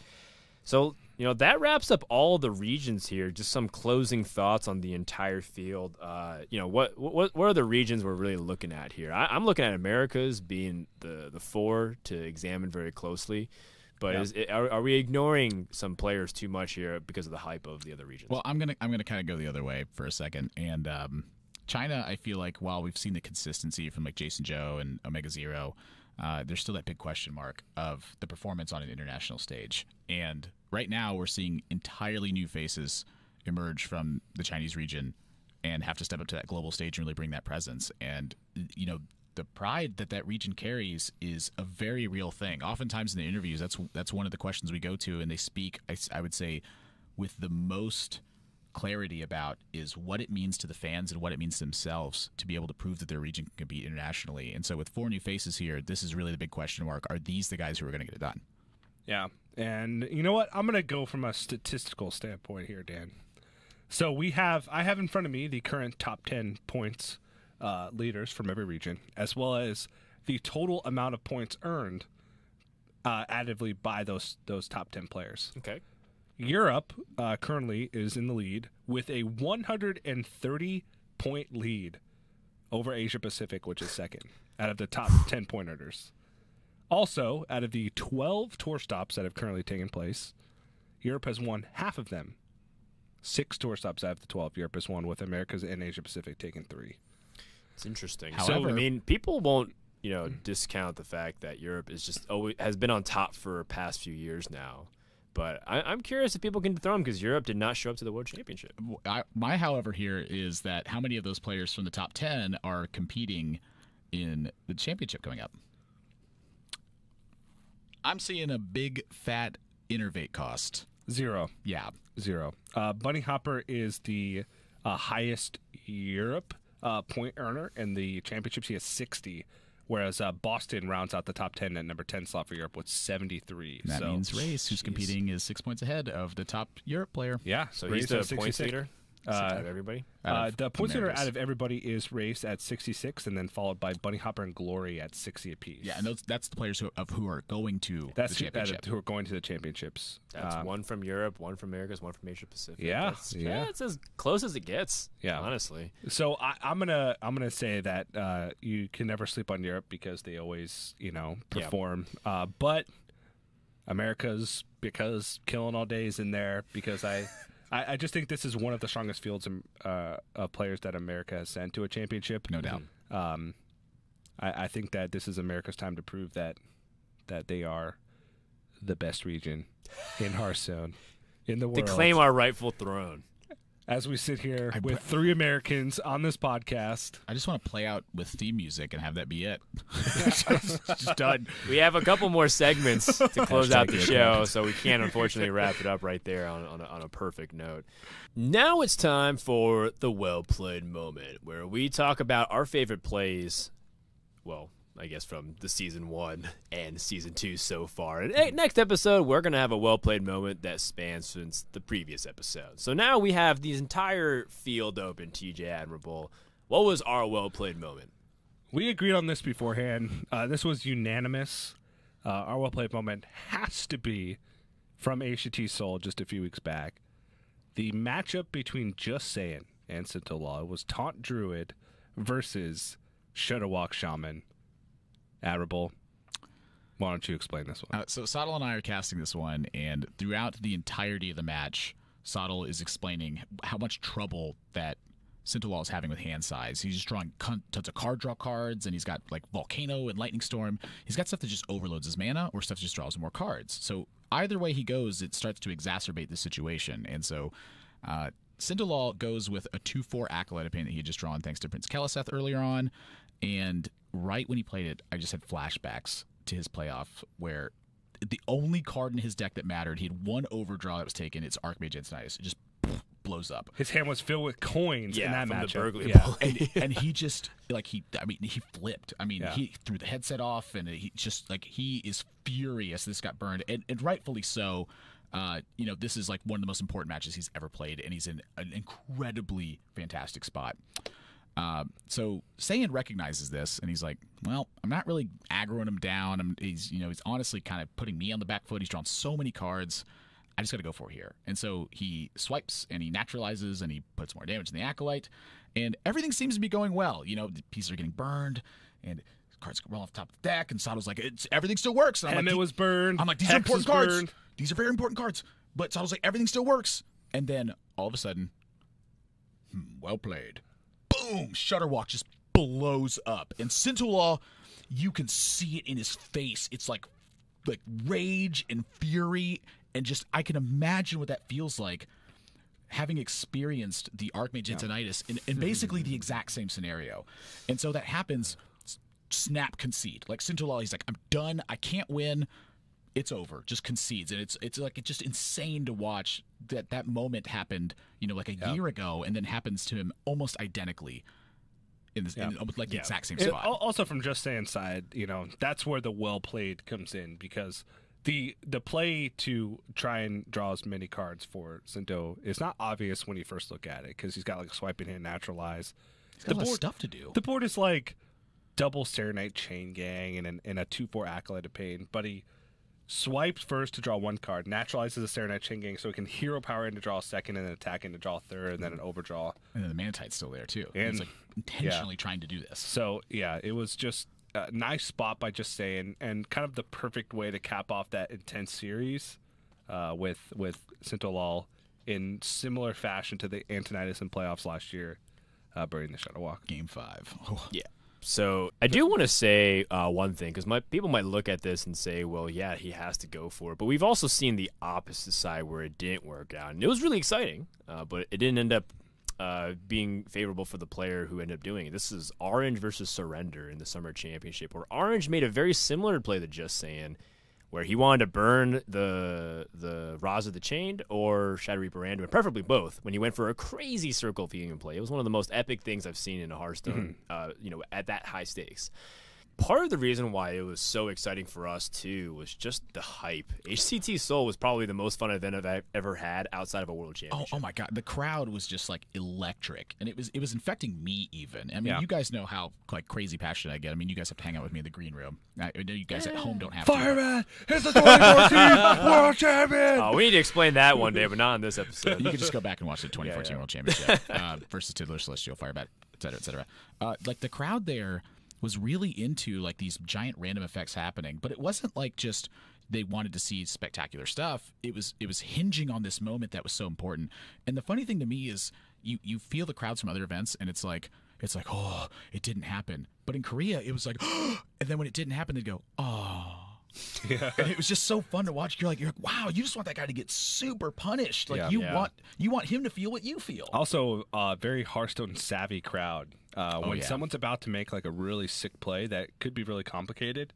So, that wraps up all the regions here. Just some closing thoughts on the entire field. What are the regions we're really looking at here? I'm looking at Americas being the 4 to examine very closely. But are we ignoring some players too much here because of the hype of the other regions? Well, I'm gonna kind of go the other way for a second. And China, I feel like while we've seen the consistency from like Jason Joe and Omega Zero, there's still that big question mark of the performance on an international stage. And right now we're seeing entirely new faces emerge from the Chinese region and have to step up to that global stage and really bring that presence. And, the pride that region carries is a very real thing. Oftentimes in the interviews, that's one of the questions we go to, and they speak, I would say, with the most clarity about is what it means to the fans and what it means to themselves to be able to prove that their region can compete internationally. And so with 4 new faces here, this is really the big question mark. Are these the guys who are going to get it done? Yeah. And you know what? I'm going to go from a statistical standpoint here, Dan. So I have in front of me the current top 10 points leaders from every region, as well as the total amount of points earned additively by those top 10 players. Okay. Europe currently is in the lead with a 130-point lead over Asia Pacific, which is second, out of the top 10 point earners. Also, out of the 12 tour stops that have currently taken place, Europe has won half of them. 6 tour stops out of the 12 Europe has won, with Americas and Asia Pacific taking 3. It's interesting. However, people won't, discount the fact that Europe is just has been on top for past few years now. But I'm curious if people can throw them because Europe did not show up to the World Championship. My however here is that how many of those players from the top 10 are competing in the championship coming up? I'm seeing a big fat innervate cost. 0. Yeah. 0. Bunny Hopper is the highest Europe point earner in the championships. He has 60, whereas Boston rounds out the top 10 at number 10 slot for Europe with 73. That means Race, who's competing, is 6 points ahead of the top Europe player. Yeah, so he's the points leader. Out of everybody? The points leader out of everybody is Race at 66, and then followed by Bunny Hopper and Glory at 60 apiece. Yeah, and that's the players who are going to the championship. Who are going to the championships. That's one from Europe, one from Americas, one from Asia Pacific. Yeah, it's as close as it gets. Yeah, honestly. So I'm gonna say that you can never sleep on Europe because they always perform. Yeah. But America's because Killing All Day is in there because I just think this is one of the strongest fields of players that America has sent to a championship. No doubt. I think that this is America's time to prove that they are the best region in Hearthstone in the world. To claim our rightful throne. As we sit here with 3 Americans on this podcast. I just want to play out with theme music and have that be it. just done. We have a couple more segments to close out the show, so we can't unfortunately wrap it up right there on a perfect note. Now it's time for the well-played moment, where we talk about our favorite plays, well, I guess from the Season 1 and Season 2 so far. And next episode, we're going to have a well-played moment that spans since the previous episode. So now we have the entire field open, TJ Admirable. What was our well-played moment? We agreed on this beforehand. This was unanimous. Our well-played moment has to be from HCT Seoul just a few weeks back. The matchup between Just Sayin and Sintolaw was Taunt Druid versus Shutterwalk Shaman. Admirable, why don't you explain this one? So Sottle and I are casting this one, and throughout the entirety of the match, Sottle is explaining how much trouble that Sintolaw is having with hand size. He's just drawing tons of card draw cards, and he's got like Volcano and Lightning Storm. He's got stuff that just overloads his mana, or stuff that just draws more cards. So either way he goes, it starts to exacerbate the situation. And so Sintolaw goes with a 2/4 Acolyte of Pain that he had just drawn thanks to Prince Keliseth earlier on, and right when he played it, I just had flashbacks to his playoff where the only card in his deck that mattered, he had one overdraw that was taken, it's Archmage Antonidas. It just blows up. His hand was filled with coins in that matchup. And he just, he flipped. He threw the headset off, and he is furious this got burned, and rightfully so. This is like one of the most important matches he's ever played, and he's in an incredibly fantastic spot. So Saiyan recognizes this, and he's like, well, I'm not really aggroing him down. He's honestly kind of putting me on the back foot. He's drawn so many cards. I just got to go for it here. And so he swipes, and he naturalizes, and he puts more damage in the Acolyte, and everything seems to be going well. The pieces are getting burned, and cards roll off the top of the deck, and Sato's like, everything still works. And it was burned. I'm like, these are important cards. Burned. These are very important cards. But Sato's like, everything still works. And then all of a sudden, well played. Boom! Shutterwalk just blows up. And Sintolaw, you can see it in his face. It's like rage and fury, and just I can imagine what that feels like, having experienced the Archmage Antonidas in basically the exact same scenario. And so that happens, snap, concede. Like Sintolaw, he's like, I'm done. I can't win. It's over. Just concedes. And it's just insane to watch that moment happened, a year ago, and then happens to him almost identically in the exact same spot. Also from Just Saying side, that's where the well played comes in, because the play to try and draw as many cards for Sinto is not obvious when you first look at it, because he's got like swiping hand, naturalize. He's got a lot of stuff to do. The board is like double Serenite Chain Gang and a 2/4 Acolyte of Pain, but he swipes first to draw one card, naturalizes a Serenite Chain Gang so he can hero power in to draw a second, and then attack in to draw a third, and then an overdraw. And then the Manatite's still there too. And he's intentionally trying to do this. So it was just a nice spot by Just Saying, and kind of the perfect way to cap off that intense series with Sintolaw in similar fashion to the Antonidas in playoffs last year, burning the Shutterwalk. Game 5. Oh. Yeah. So I do want to say one thing, because people might look at this and say, well, yeah, he has to go for it. But we've also seen the opposite side where it didn't work out. And it was really exciting, but it didn't end up being favorable for the player who ended up doing it. This is Orange versus Surrender in the Summer Championship, where Orange made a very similar play to Just Saying, where he wanted to burn the Raza of the Chained or Shadow Reaper Randuin, preferably both, when he went for a crazy Circle of Healing play. It was one of the most epic things I've seen in a Hearthstone, at that high stakes. part of the reason why it was so exciting for us too was just the hype. HCT Seoul was probably the most fun event I've ever had outside of a World Championship. Oh my God, the crowd was just like electric, and it was infecting me even. I mean, you guys know how like crazy passionate I get. I mean, you guys have to hang out with me in the green room. I know you guys at home don't have Fireman, it's the 2014 World Champion. Oh, we need to explain that one day, but not on this episode. You can just go back and watch the 2014 World Championship versus Tiddler, Celestial, Firebat, et cetera. Like the crowd there was really into like these giant random effects happening, but it wasn't like just they wanted to see spectacular stuff. It was hinging on this moment that was so important. And the funny thing to me is you feel the crowds from other events, and it's like, oh, it didn't happen. But in Korea, it was like, oh, and then when it didn't happen, they'd go, oh. Yeah. And it was just so fun to watch. You're like, wow, you just want that guy to get super punished. Like you want him to feel what you feel. Also, very Hearthstone savvy crowd. When someone's about to make like a really sick play that could be really complicated,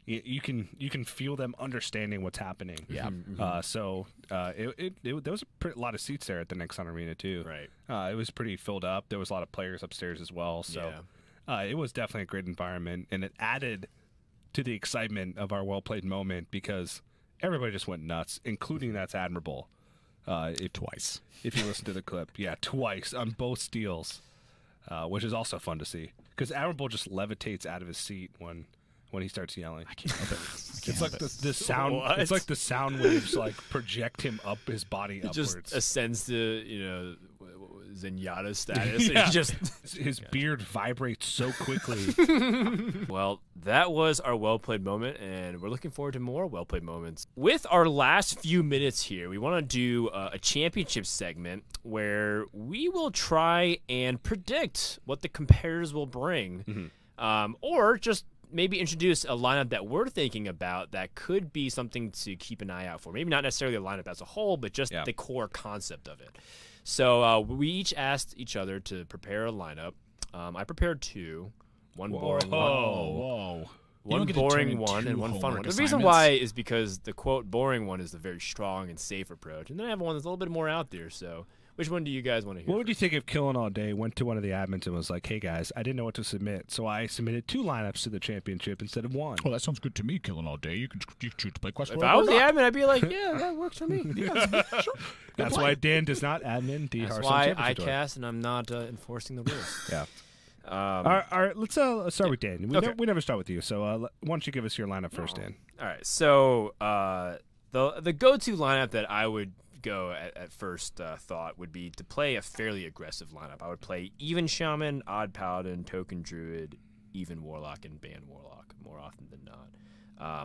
you can feel them understanding what's happening. Yeah. There was a lot of seats there at the Nexon Arena too. Right. It was pretty filled up. There was a lot of players upstairs as well. So it was definitely a great environment, and it added to the excitement of our well-played moment because everybody just went nuts, including ThatsAdmirable. Twice. If you listen to the clip. Yeah, twice on both steals, which is also fun to see. Because Admirable just levitates out of his seat when he starts yelling. I can't help it. It's like the sound. What? It's like the sound waves like project him up his body It upwards. just ascends to, Zenyatta status. Yeah. His beard vibrates so quickly. Well, that was our well-played moment, and we're looking forward to more well-played moments. With our last few minutes here, we want to do a championship segment where we will try and predict what the competitors will bring, or just maybe introduce a lineup that we're thinking about that could be something to keep an eye out for. Maybe not necessarily a lineup as a whole, but just the core concept of it. So we each asked each other to prepare a lineup. I prepared two. One boring one. Whoa. One boring one and one fun one. The reason why is because the, quote, boring one is the very strong and safe approach. And then I have one that's a little bit more out there. So which one do you guys want to hear? What would you think if Killing All Day went to one of the admins and was like, hey, guys, I didn't know what to submit, so I submitted 2 lineups to the championship instead of 1. Well, that sounds good to me, Killing All Day. You can choose to play Quest. If I was the admin, I'd be like, yeah, that works for me. Sure. That's why Dan does not admin the That's Hearthstone why Championship I Tour. cast and I'm not enforcing the rules. Yeah. All right, let's start with Dan. We never start with you, so why don't you give us your lineup first, Dan? All right, so the go-to lineup that I would go at first thought would be to play a fairly aggressive lineup. I would play even Shaman, Odd Paladin, Token Druid, even Warlock, and Ban Warlock more often than not.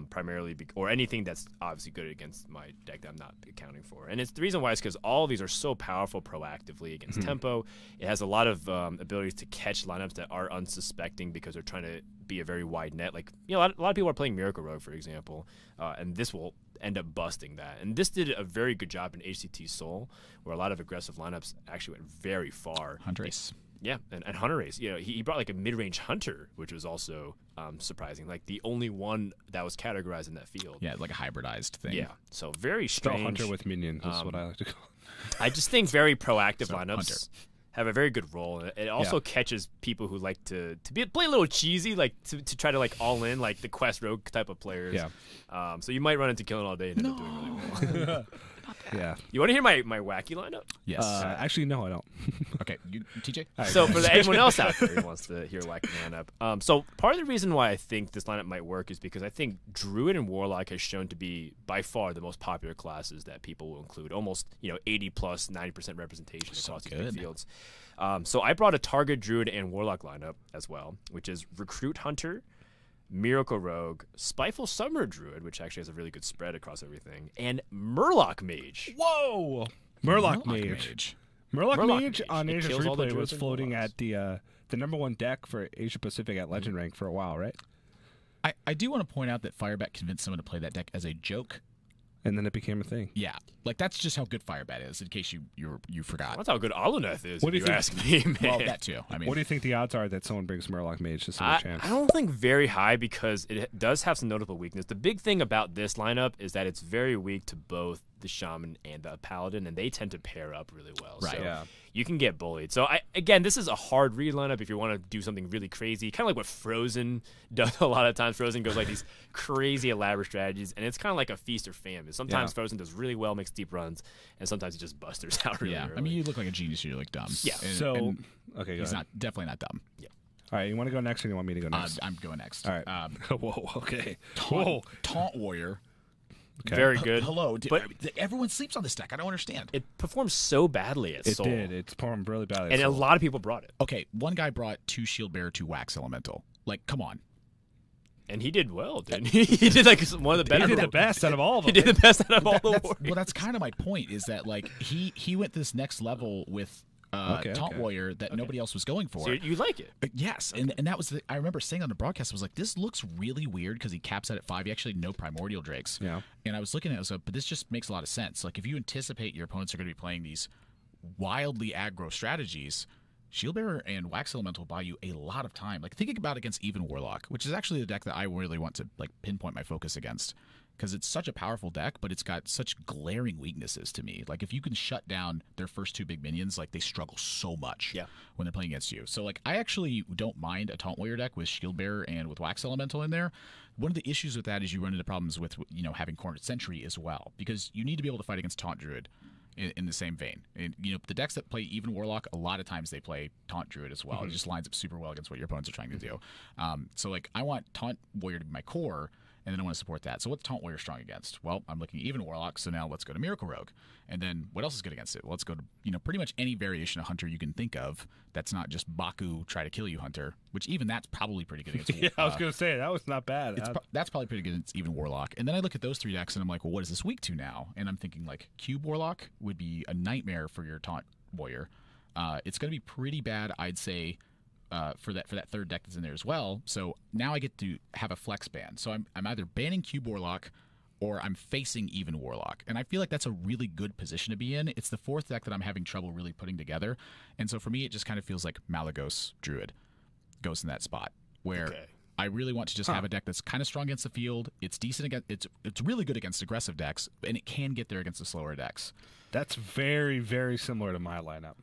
Primarily, or anything that's obviously good against my deck that I'm not accounting for. And it's the reason why is because all of these are so powerful proactively against tempo. It has a lot of abilities to catch lineups that are unsuspecting because they're trying to be a very wide net. Like, a lot of people are playing Miracle Rogue, for example, and this will end up busting that. And this did a very good job in HCT Seoul, where a lot of aggressive lineups actually went very far. Huntrace. Yeah, and Hunter Race. He brought like a mid-range Hunter, which was also surprising. Like the only one that was categorized in that field. Yeah, like a hybridized thing. Yeah, so very strange. Hunter with minions is what I like to call it. I just think very proactive lineups Hunter have a very good role. It also catches people who like to play a little cheesy, like to try to like all in, like the Quest Rogue type of players. Yeah. So you might run into Killing All Day and end up doing really well. Yeah. You want to hear my wacky lineup? Yes. Actually, no, I don't. Okay, TJ? So for anyone else out there who wants to hear a wacky lineup, so part of the reason why I think this lineup might work is because I think Druid and Warlock has shown to be by far the most popular classes that people will include. Almost 80 plus 90% representation across these big fields. So I brought a target Druid and Warlock lineup as well, which is Recruit Hunter, Miracle Rogue, Spiteful Summer Druid, which actually has a really good spread across everything, and Murloc Mage. Whoa! Murloc Mage. Murloc Mage on Asia's replay was floating at the number 1 deck for Asia Pacific at Legend Rank for a while, right? I do want to point out that Firebat convinced someone to play that deck as a joke. And then it became a thing. Yeah, like that's just how good Firebat is. In case you forgot. That's how good Aluneth is. What do you ask me, man? Well, that too. I mean, what do you think the odds are that someone brings Murloc Mage to stand a chance? I don't think very high because it does have some notable weakness. The big thing about this lineup is that it's very weak to both the Shaman and the Paladin, and they tend to pair up really well. Right. So you can get bullied. So, again, this is a hard read lineup if you want to do something really crazy, kind of like what Frozen does a lot of times. Frozen goes like these crazy elaborate strategies, and it's kind of like a feast or famine. Sometimes Frozen does really well, makes deep runs, and sometimes he just busters out really early. I mean, you look like a genius, you look dumb. Yeah. Okay, he's definitely not dumb. Yeah. All right, you want to go next, or you want me to go next? I'm going next. All right. Whoa. Okay. Taunt Warrior. Okay. Very good. Hello, but everyone sleeps on this deck. I don't understand. it performs so badly at Soul. It did. It performed really badly. And a lot of people brought it. Okay, one guy brought 2 Shield Bearer, 2 Wax Elemental. Like, come on. And he did well, didn't he? He did like one of the better. He did the best out of all of them. He did the best out of all the Warriors. Well, that's kind of my point. Is that like he went this next level with Taunt Warrior that nobody else was going for. So you like it? Yes, and that was I remember saying on the broadcast, I was like, this looks really weird because he caps out at 5. He actually no Primordial Drakes. Yeah. And I was looking at it, I was like, but this just makes a lot of sense. Like if you anticipate your opponents are going to be playing these wildly aggro strategies, Shieldbearer and Wax Elemental buy you a lot of time. Like thinking about against Even Warlock, which is actually the deck that I really want to like pinpoint my focus against. Because it's such a powerful deck, but it's got such glaring weaknesses to me. Like, if you can shut down their first 2 big minions, like, they struggle so much when they're playing against you. So, like, I actually don't mind a Taunt Warrior deck with Shield Bearer and with Wax Elemental in there. One of the issues with that is you run into problems with, having Cornered Sentry as well. Because you need to be able to fight against Taunt Druid in the same vein. And, the decks that play Even Warlock, a lot of times they play Taunt Druid as well. It just lines up super well against what your opponents are trying to do. So, like, I want Taunt Warrior to be my core, and then I want to support that. So what's Taunt Warrior strong against? Well, I'm looking at Even Warlock, so now let's go to Miracle Rogue. And then what else is good against it? Well, let's go to, pretty much any variation of Hunter you can think of that's not just Baku try to kill you Hunter, which even that's probably pretty good against. Yeah, I was going to say, that was not bad. That's probably pretty good against Even Warlock. And then I look at those 3 decks and I'm like, well, what is this weak to now? And I'm thinking like Cube Warlock would be a nightmare for your Taunt Warrior. It's going to be pretty bad, I'd say, for that 3rd deck that's in there as well. So now I get to have a flex ban. So I'm either banning Cube Warlock or I'm facing Even Warlock. And I feel like that's a really good position to be in. It's the 4th deck that I'm having trouble really putting together. And so for me, it just kind of feels like Malagos Druid goes in that spot where I really want to just have a deck that's kind of strong against the field. It's decent against it's really good against aggressive decks, and it can get there against the slower decks. That's very, very similar to my lineup.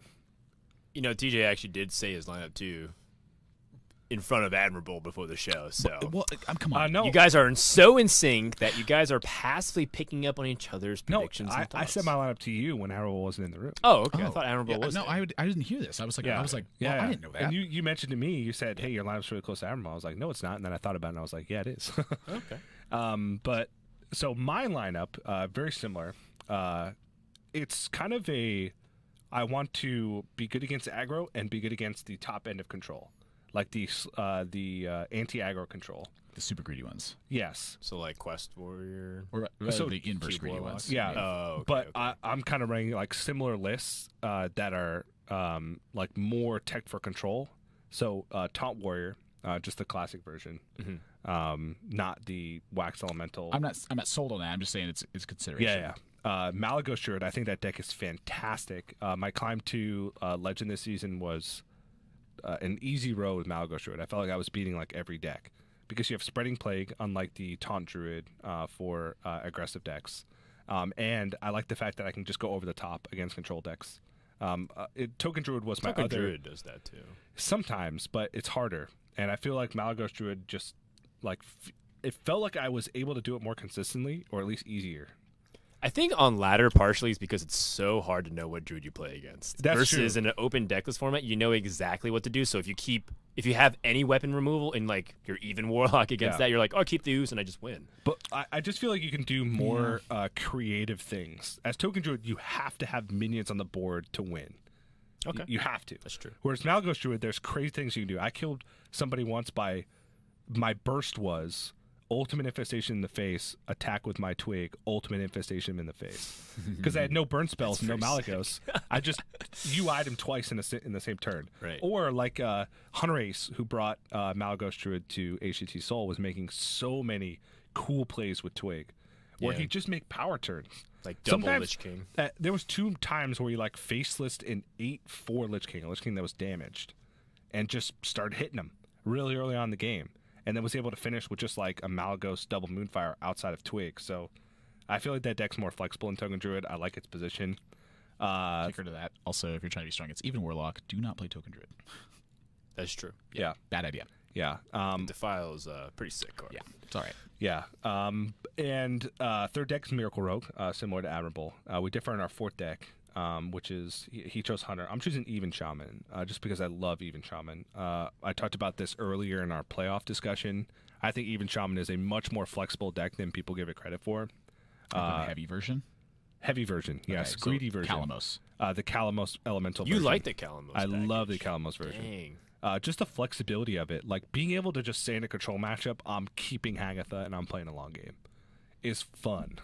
TJ actually did say his lineup too in front of Admirable before the show. So, come on. No. You guys are so in sync that you guys are passively picking up on each other's predictions. No, I said my lineup to you when Admirable wasn't in the room. Oh, okay. I thought Admirable was. No, there. I didn't hear this. I was like, I didn't know that. And you mentioned to me, you said, hey, your lineup's really close to Admirable. I was like, no, it's not. And then I thought about it, and I was like, yeah, it is. Okay. But so my lineup, very similar. It's kind of I want to be good against aggro and be good against the top end of control, like the anti-aggro control. The super greedy ones. Yes. So like Quest Warrior, or the inverse greedy ones. Yeah. Oh, okay, but okay. I'm kind of running like similar lists that are like more tech for control. So Taunt Warrior, just the classic version, not the Wax Elemental. I'm not sold on that. I'm just saying it's consideration. Yeah. Malagos Druid, I think that deck is fantastic. My climb to Legend this season was an easy road with Malagos Druid. I felt like I was beating like every deck because you have Spreading Plague, unlike the Taunt Druid for aggressive decks. And I like the fact that I can just go over the top against control decks. Token Druid was Token my other. Druid does that too. Sometimes, but it's harder. And I feel like Malagos Druid just like it felt like I was able to do it more consistently, or at least easier. I think on ladder partially is because it's so hard to know what druid you play against. That's versus true. in an open deckless format, you know exactly what to do. So if you have any weapon removal in like your Even Warlock against that, you're like, oh, keep the Ooze and I just win. But I just feel like you can do more creative things. As Token Druid, you have to have minions on the board to win. Okay. You have to. That's true. Whereas Malagos Druid, there's crazy things you can do. I killed somebody once by my burst was Ultimate Infestation in the face, attack with my twig, Ultimate Infestation in the face. Because I had no burn spells, no Malagos. I just UI'd him twice in the same turn. Right. Or like Hunter Ace, who brought Malagos Druid to HCT Seoul, was making so many cool plays with twig, where he'd just make power turns. Like double Lich King. There was 2 times where he like facelessed an 8/4 Lich King, a Lich King that was damaged, and just started hitting him really early on in the game. And then was able to finish with just like a Malagos double Moonfire outside of Twig. So I feel like that deck's more flexible in Token Druid. I like its position. Kicker to that. Also, if you're trying to be strong, it's even Warlock. Do not play Token Druid. That's true. Yeah. Bad idea. Yeah. Defile is a pretty sick card. Yeah, it's all right. Yeah. And third deck is Miracle Rogue, similar to Admirable. We differ in our fourth deck, which is he chose Hunter. I'm choosing Even Shaman just because I love Even Shaman. I talked about this earlier in our playoff discussion. I think Even Shaman is a much more flexible deck than people give it credit for. The heavy version? Heavy version, yes. Okay, Greedy so version. Calamos. The Calamos Elemental You version. like the Calamos I package. love the Calamos version. Dang. Just the flexibility of it. Like, being able to just stay in a control matchup, I'm keeping Hagatha and I'm playing a long game, is fun.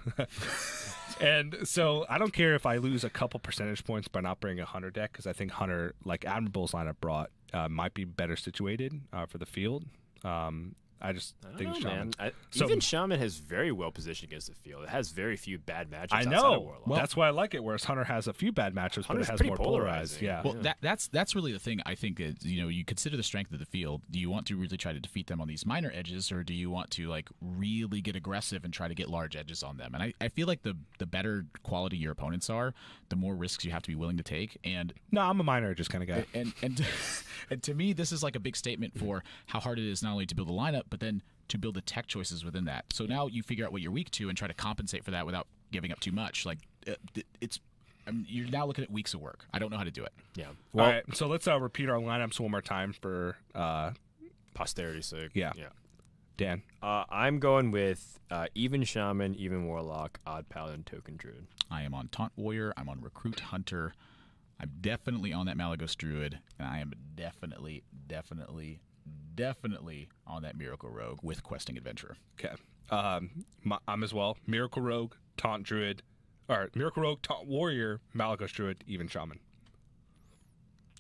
And so I don't care if I lose a couple percentage points by not bringing a Hunter deck, because I think Hunter, like Admirable's lineup brought, might be better situated for the field. I just think Shaman. Even Shaman has very well positioned against the field. It has very few bad matchups. I outside know. of Warlock. That's why I like it. Whereas Hunter has a few bad matchups, but it Hunter's has pretty more polarized. polarizing. Yeah. Well, that's really the thing. I think is, you consider the strength of the field. Do you want to really try to defeat them on these minor edges, or do you want to like really get aggressive and try to get large edges on them? And I feel like the better quality your opponents are, the more risks you have to be willing to take. And No, I'm a minor just kind of guy. and to me, this is like a big statement for how hard it is not only to build a lineup, but then to build the tech choices within that. So now you figure out what you're weak to and try to compensate for that without giving up too much. Like you're now looking at weeks of work. I don't know how to do it. Yeah. Well, all right, so let's repeat our lineups one more time for Posterity's sake. Yeah. Dan. I'm going with Even Shaman, Even Warlock, Odd Paladin, Token Druid. I am on Taunt Warrior. I'm on Recruit Hunter. I'm definitely on that Malagos Druid, and I am definitely on that Miracle Rogue with Questing Adventurer. Okay. I'm as well. Miracle Rogue, Taunt Druid, or Miracle Rogue, Taunt Warrior, Malagos Druid, Even Shaman.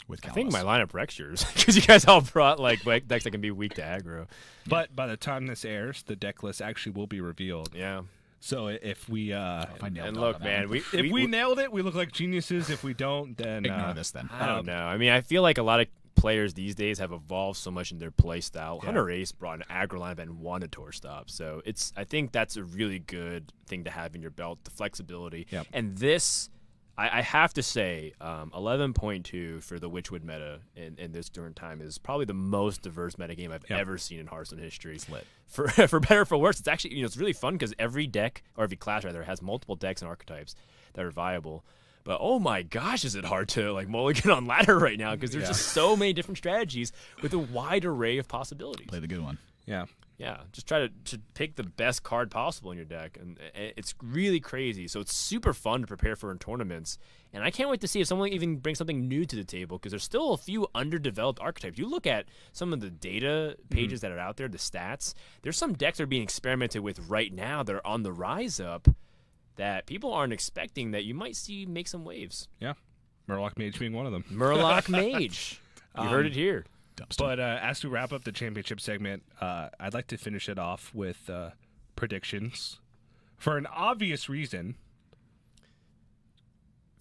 With I think my lineup wrecks yours because you guys all brought like decks that can be weak to aggro. But by the time this airs, the deck list actually will be revealed. Yeah. So if we and look, man, if we nailed it, we look like geniuses. If we don't, then ignore this. Then I don't know. I mean, I feel like a lot of players these days have evolved so much in their play style. Hunter Ace brought an aggro lineup and won a tour stop, so I think that's a really good thing to have in your belt, the flexibility. Yep. And this, I have to say, 11.2 for the Witchwood meta in this current time is probably the most diverse metagame I've ever seen in Hearthstone history. It's lit. For better or for worse, it's actually it's really fun because every deck, or every class rather, has multiple decks and archetypes that are viable. But oh my gosh, is it hard to like mulligan on ladder right now because there's just so many different strategies with a wide array of possibilities. play the good one. Yeah. Yeah, just try to pick the best card possible in your deck, and it's really crazy. So it's super fun to prepare for in tournaments, and I can't wait to see if someone even brings something new to the table because there's still a few underdeveloped archetypes. You look at some of the data pages that are out there, the stats. There's some decks that are being experimented with right now that are on the rise up that people aren't expecting that you might see make some waves. Yeah. Murloc Mage being one of them. Murloc Mage. You heard it here. But as we wrap up the championship segment, I'd like to finish it off with predictions for an obvious reason.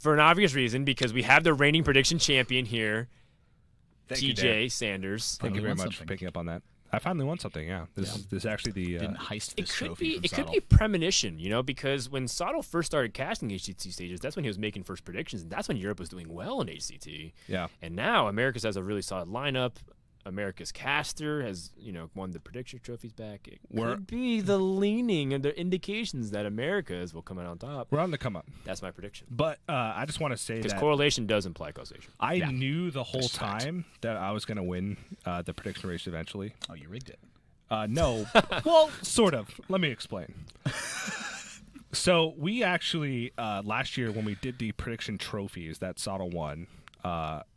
Because we have the reigning prediction champion here, Thank you, TJ Sanders. Thank you very Finally won much for something. picking up on that. I finally won something, yeah. This is actually the... Didn't heist It this could trophy be from Sottle. premonition, because when Sottle first started casting HCT stages, that's when he was making first predictions, and that's when Europe was doing well in HCT. yeah. And now Americas has a really solid lineup. America's caster has, won the prediction trophies back. It could be the leaning and the indications that Americas will come out on top. We're on the come up. That's my prediction. But I just want to say Because that correlation does imply causation. I knew the whole That's fact. time that I was going to win the prediction race eventually. Oh, you rigged it. No. Well, sort of. Let me explain. So we actually, last year when we did the prediction trophies that Sottle won,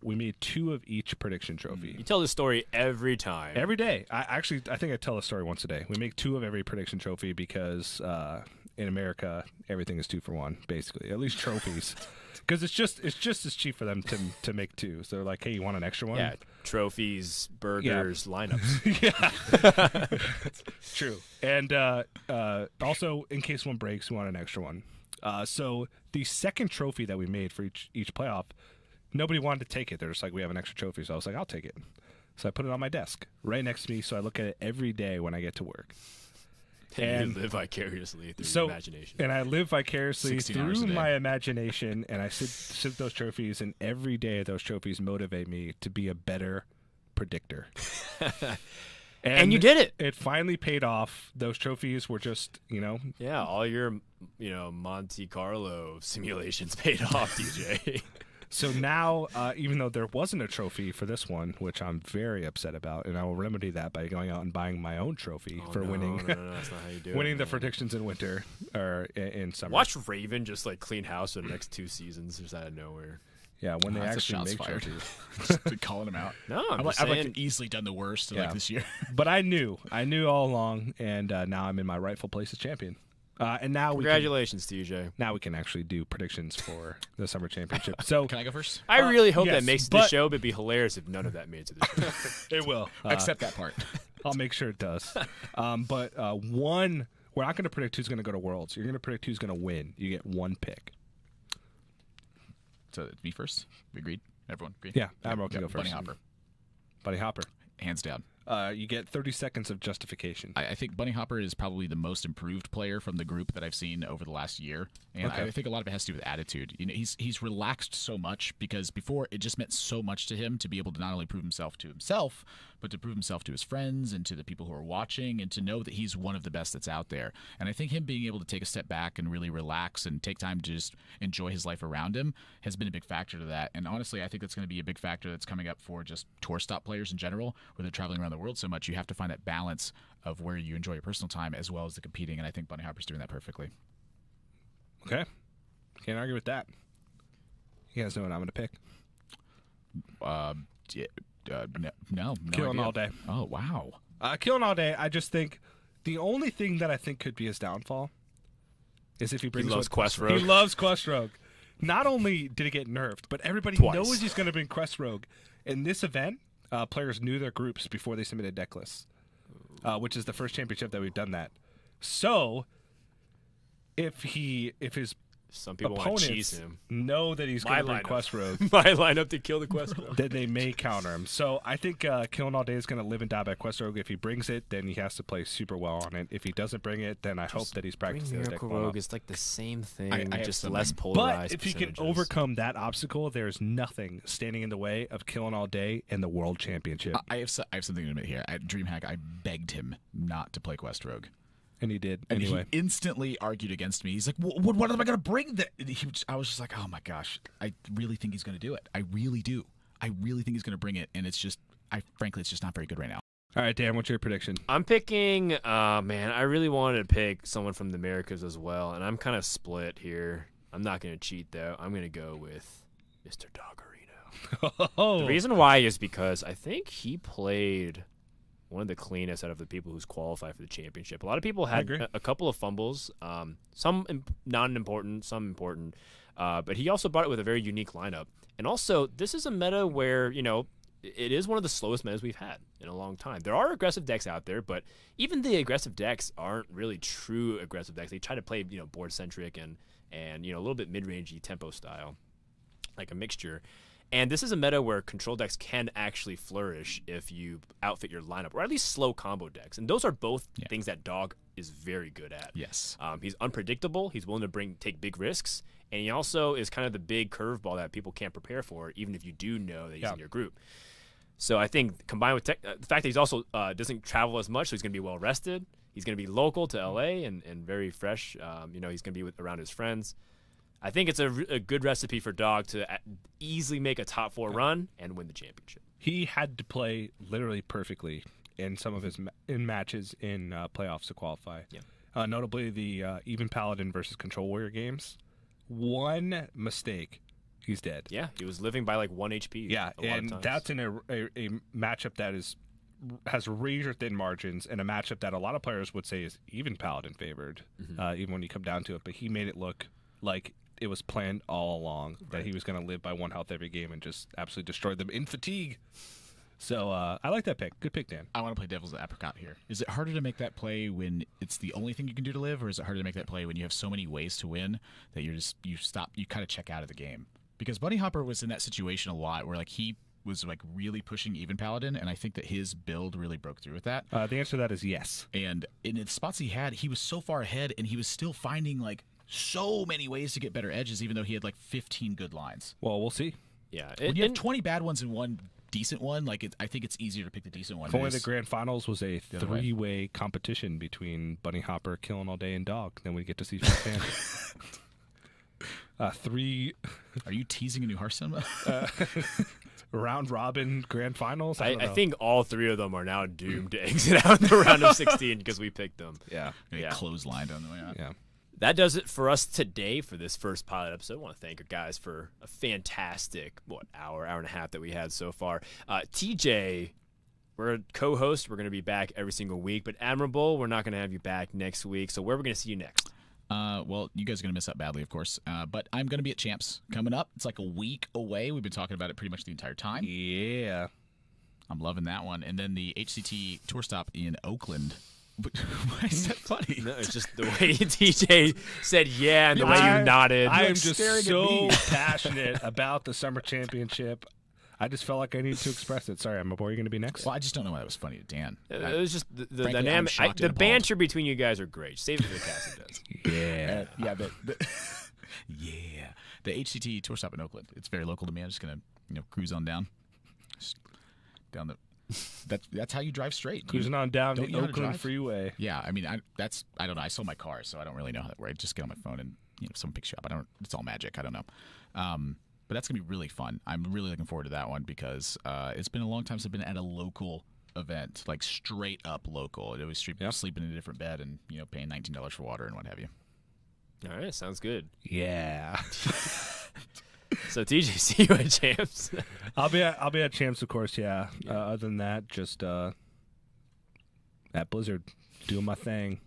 we made 2 of each prediction trophy. You tell this story every time. Every day. I think I tell the story once a day. We make 2 of every prediction trophy because in America, everything is 2 for 1, basically. At least trophies. Because it's just as cheap for them to make 2. So they're like, hey, you want an extra one? Yeah, trophies, burgers, lineups. Yeah. True. And also, in case one breaks, we want an extra one. So the second trophy that we made for each playoff, nobody wanted to take it. They're just like, we have an extra trophy. So I was like, I'll take it. So I put it on my desk right next to me. So I look at it every day when I get to work. And you live vicariously through your imagination. And I live vicariously 16 hours through a day. my imagination, and I sit those trophies, and every day those trophies motivate me to be a better predictor. And you did it. It finally paid off. Those trophies were just, Yeah, all your, Monte Carlo simulations paid off, DJ. So now, even though there wasn't a trophy for this one, which I'm very upset about, and I will remedy that by going out and buying my own trophy for winning. No, that's not how you do winning it, the man. predictions in winter or in summer. Watch Raven just clean house for the next 2 seasons just out of nowhere. Yeah, when they That's a actually shots make fired. trophies. Just calling him out. No, I'm just I've saying. easily done the worst this year. But I knew all along, and now I'm in my rightful place as champion. And now Congratulations, TJ. now we can actually do predictions for the summer championship. So Can I go first? I really hope yes, that makes it to the but- show, but it'd be hilarious if none of that made it to the show. it will. Accept that part. I'll make sure it does. But one, we're not going to predict who's going to go to Worlds. You're going to predict who's going to win. You get one pick. So it's me first. We agreed. Everyone agreed. Yeah, Admiral can go first. Bunny Hopper, Bunny Hopper. hands down. You get 30 seconds of justification. I think Bunny Hopper is probably the most improved player from the group that I've seen over the last year, and Okay. I think a lot of it has to do with attitude. He's relaxed so much because before it just meant so much to him to be able to not only prove himself to himself, but to prove himself to his friends and to the people who are watching, and to know that he's one of the best that's out there. And I think him being able to take a step back and really relax and take time to just enjoy his life around him has been a big factor to that. And honestly, I think that's going to be a big factor that's coming up for just tour stop players in general, where they're traveling around the world so much. You have to find that balance of where you enjoy your personal time as well as the competing, and I think Bunny Hopper's doing that perfectly. Okay. Can't argue with that. You guys know what I'm going to pick. No Killing idea. all day. Oh, wow. Killing all day. I just think the only thing that I think could be his downfall is if he brings loves what- Quest Rogue. He loves Quest Rogue. Not only did it get nerfed, but everybody Twice. knows he's going to bring Quest Rogue. In this event, players knew their groups before they submitted deck lists, which is the first championship that we've done that. So, if his Some people want to opponents cheese him. know that he's My going to bring lineup. Quest Rogue, My lineup to kill the Quest Rogue. then they may counter him. So I think Killing All Day is going to live and die by Quest Rogue. If he brings it, then he has to play super well on it. If he doesn't bring it, then I hope that he's practicing the deck Miracle well Rogue enough. is like the same thing, I have just something. less polarized. But if he can percentages. overcome that obstacle, there's nothing standing in the way of Killing All Day and the World Championship. I have something to admit here. At DreamHack, I begged him not to play Quest Rogue. And he did. And Anyway. he instantly argued against me. He's like, what am I going to bring? I was just like, oh my gosh, I really think he's going to do it. I really do. I really think he's going to bring it. And it's just, frankly, it's just not very good right now. All right, Dan, what's your prediction? I'm picking, man, I really wanted to pick someone from the Americas as well, and I'm kind of split here. I'm not going to cheat, though. I'm going to go with Mr. Doggerino. Oh, The reason why is because I think he played one of the cleanest out of the people who's qualified for the championship. A lot of people had agree. a couple of fumbles, some non-important, some important, but he also brought it with a very unique lineup. And also, this is a meta where, it is one of the slowest metas we've had in a long time. There are aggressive decks out there, but even the aggressive decks aren't really true aggressive decks. They try to play, board-centric and a little bit mid-rangey tempo style, like a mixture. And this is a meta where control decks can actually flourish if you outfit your lineup, or at least slow combo decks. And those are both things that Dog is very good at. Yes. He's unpredictable. He's willing to take big risks. And he also is kind of the big curveball that people can't prepare for, even if you do know that he's in your group. So I think combined with the fact that he's also doesn't travel as much, so he's going to be well rested. He's going to be local to LA and very fresh. He's going to be around his friends. I think it's a good recipe for Dog to easily make a top 4 run and win the championship. he had to play literally perfectly in some of his in matches in playoffs to qualify. Yeah. Notably, the Even Paladin versus Control Warrior games. One mistake, he's dead. Yeah, he was living by like 1 HP. Yeah, a lot and of times. that's in a matchup that has razor thin margins, and a matchup that a lot of players would say is even Paladin favored, even when you come down to it. But he made it look like it was planned all along that he was going to live by 1 health every game and just absolutely destroy them in fatigue. So I like that pick. Good pick, Dan. I want to play devil's apricot here. Is it harder to make that play when it's the only thing you can do to live, or is it harder to make that play when you have so many ways to win that you kind of check out of the game? Because Bunny Hopper was in that situation a lot where like he was like really pushing even paladin, and I think that his build really broke through with that. The answer to that is yes. And in the spots he had, he was so far ahead, and he was still finding like so many ways to get better edges, even though he had like 15 good lines. Well, we'll see. Yeah, When you have 20 bad ones and one decent one, like I think it's easier to pick the decent one. If only the grand finals was a other way. 3-way competition between Bunny Hopper, Killing All Day, and Dog, then we get to see firsthand. Three Are you teasing a new Hearthstone? round robin grand finals. I think all 3 of them are now doomed to exit out in the round of 16 because we picked them. Yeah. Clotheslined on the way out. Yeah. That does it for us today for this first pilot episode. I want to thank you guys for a fantastic, hour and a half that we had so far. TJ, we're a co-host. We're going to be back every single week. But Admirable, we're not going to have you back next week. So where are we going to see you next? Well, you guys are going to miss out badly, of course. But I'm going to be at Champs coming up. It's like a week away. We've been talking about it pretty much the entire time. Yeah. I'm loving that one. And then the HCT Tour Stop in Oakland. Why is that funny? No, it's just the way TJ said yeah and the way you nodded. I am just so passionate about the Summer Championship. I just felt like I needed to express it. Sorry, I'm a boy. You're going to be next. Well, I just don't know why that was funny to Dan. It was just the Frankly, dynamic. I'm shocked The and banter between you guys are great. Save it for the casting does. Yeah. Yeah. The HCT Tour Stop in Oakland. It's very local to me. I'm just going to cruise on down. Just down the... That's how you drive straight. Cruising on down Don't the you know how to Oakland drive? Freeway. Yeah, I mean, I don't know. I sold my car, so I don't really know how that works. I just get on my phone and someone picks you up. It's all magic. I don't know. But that's gonna be really fun. I'm really looking forward to that one because it's been a long time since I've been at a local event, like straight up local. I'd always sleeping in a different bed and paying $19 for water and what have you. All right, sounds good. Yeah. So TJ, see you at Champs. I'll be at Champs, of course. Yeah. Other than that, just at Blizzard, doing my thing,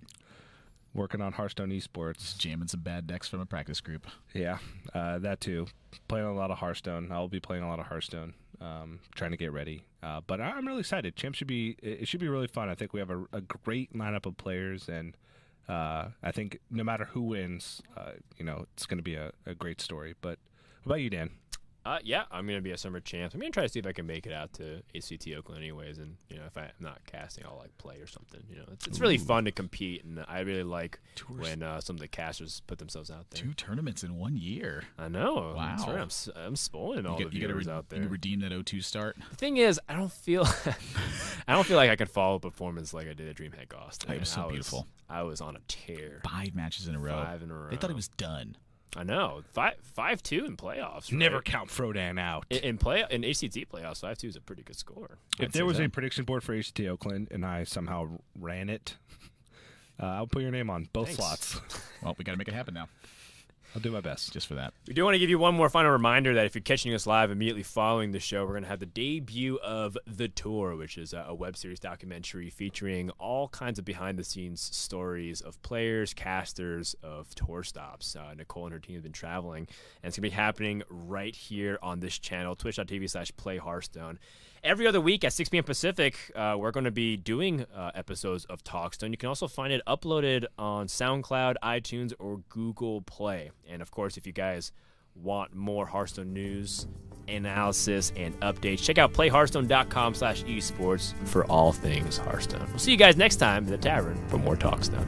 working on Hearthstone Esports, Jamming some bad decks from a practice group. Yeah, that too. Playing a lot of Hearthstone. I'll be playing a lot of Hearthstone. Trying to get ready. But I'm really excited. Champs should be really fun. I think we have a great lineup of players, and I think no matter who wins, it's going to be a great story. But what about you, Dan? Yeah, I'm going to be a Summer Champs. I'm going to try to see if I can make it out to HCT Oakland anyways. And, if I'm not casting, I'll, play or something. It's really fun to compete. And I really like when some of the casters put themselves out there. 2 tournaments in 1 year. I know. Wow. That's right. I'm spoiling all the viewers out there. You redeem that 0-2 start. The thing is, I don't feel like I can follow a performance like I did at DreamHack Austin. It was so beautiful. I was on a tear. 5 matches in a row. 5 in a row. They thought it was done. I know. 5-2 in playoffs. Right? Never count Frodan out. In HCT playoffs, 5-2 is a pretty good score. If there was a prediction board for HCT Oakland and I somehow ran it, I'll put your name on both slots. Well, we got to make it happen now. I'll do my best. Just for that. We do want to give you one more final reminder that if you're catching us live immediately following the show, we're going to have the debut of The Tour, which is a web series documentary featuring all kinds of behind-the-scenes stories of players, casters, of tour stops. Nicole and her team have been traveling, and it's going to be happening right here on this channel, twitch.tv/playhearthstone. Every other week at 6 p.m. Pacific, we're going to be doing episodes of TalkStone. You can also find it uploaded on SoundCloud, iTunes, or Google Play. And, of course, if you guys want more Hearthstone news, analysis, and updates, check out playhearthstone.com/esports for all things Hearthstone. We'll see you guys next time in the tavern for more TalkStone.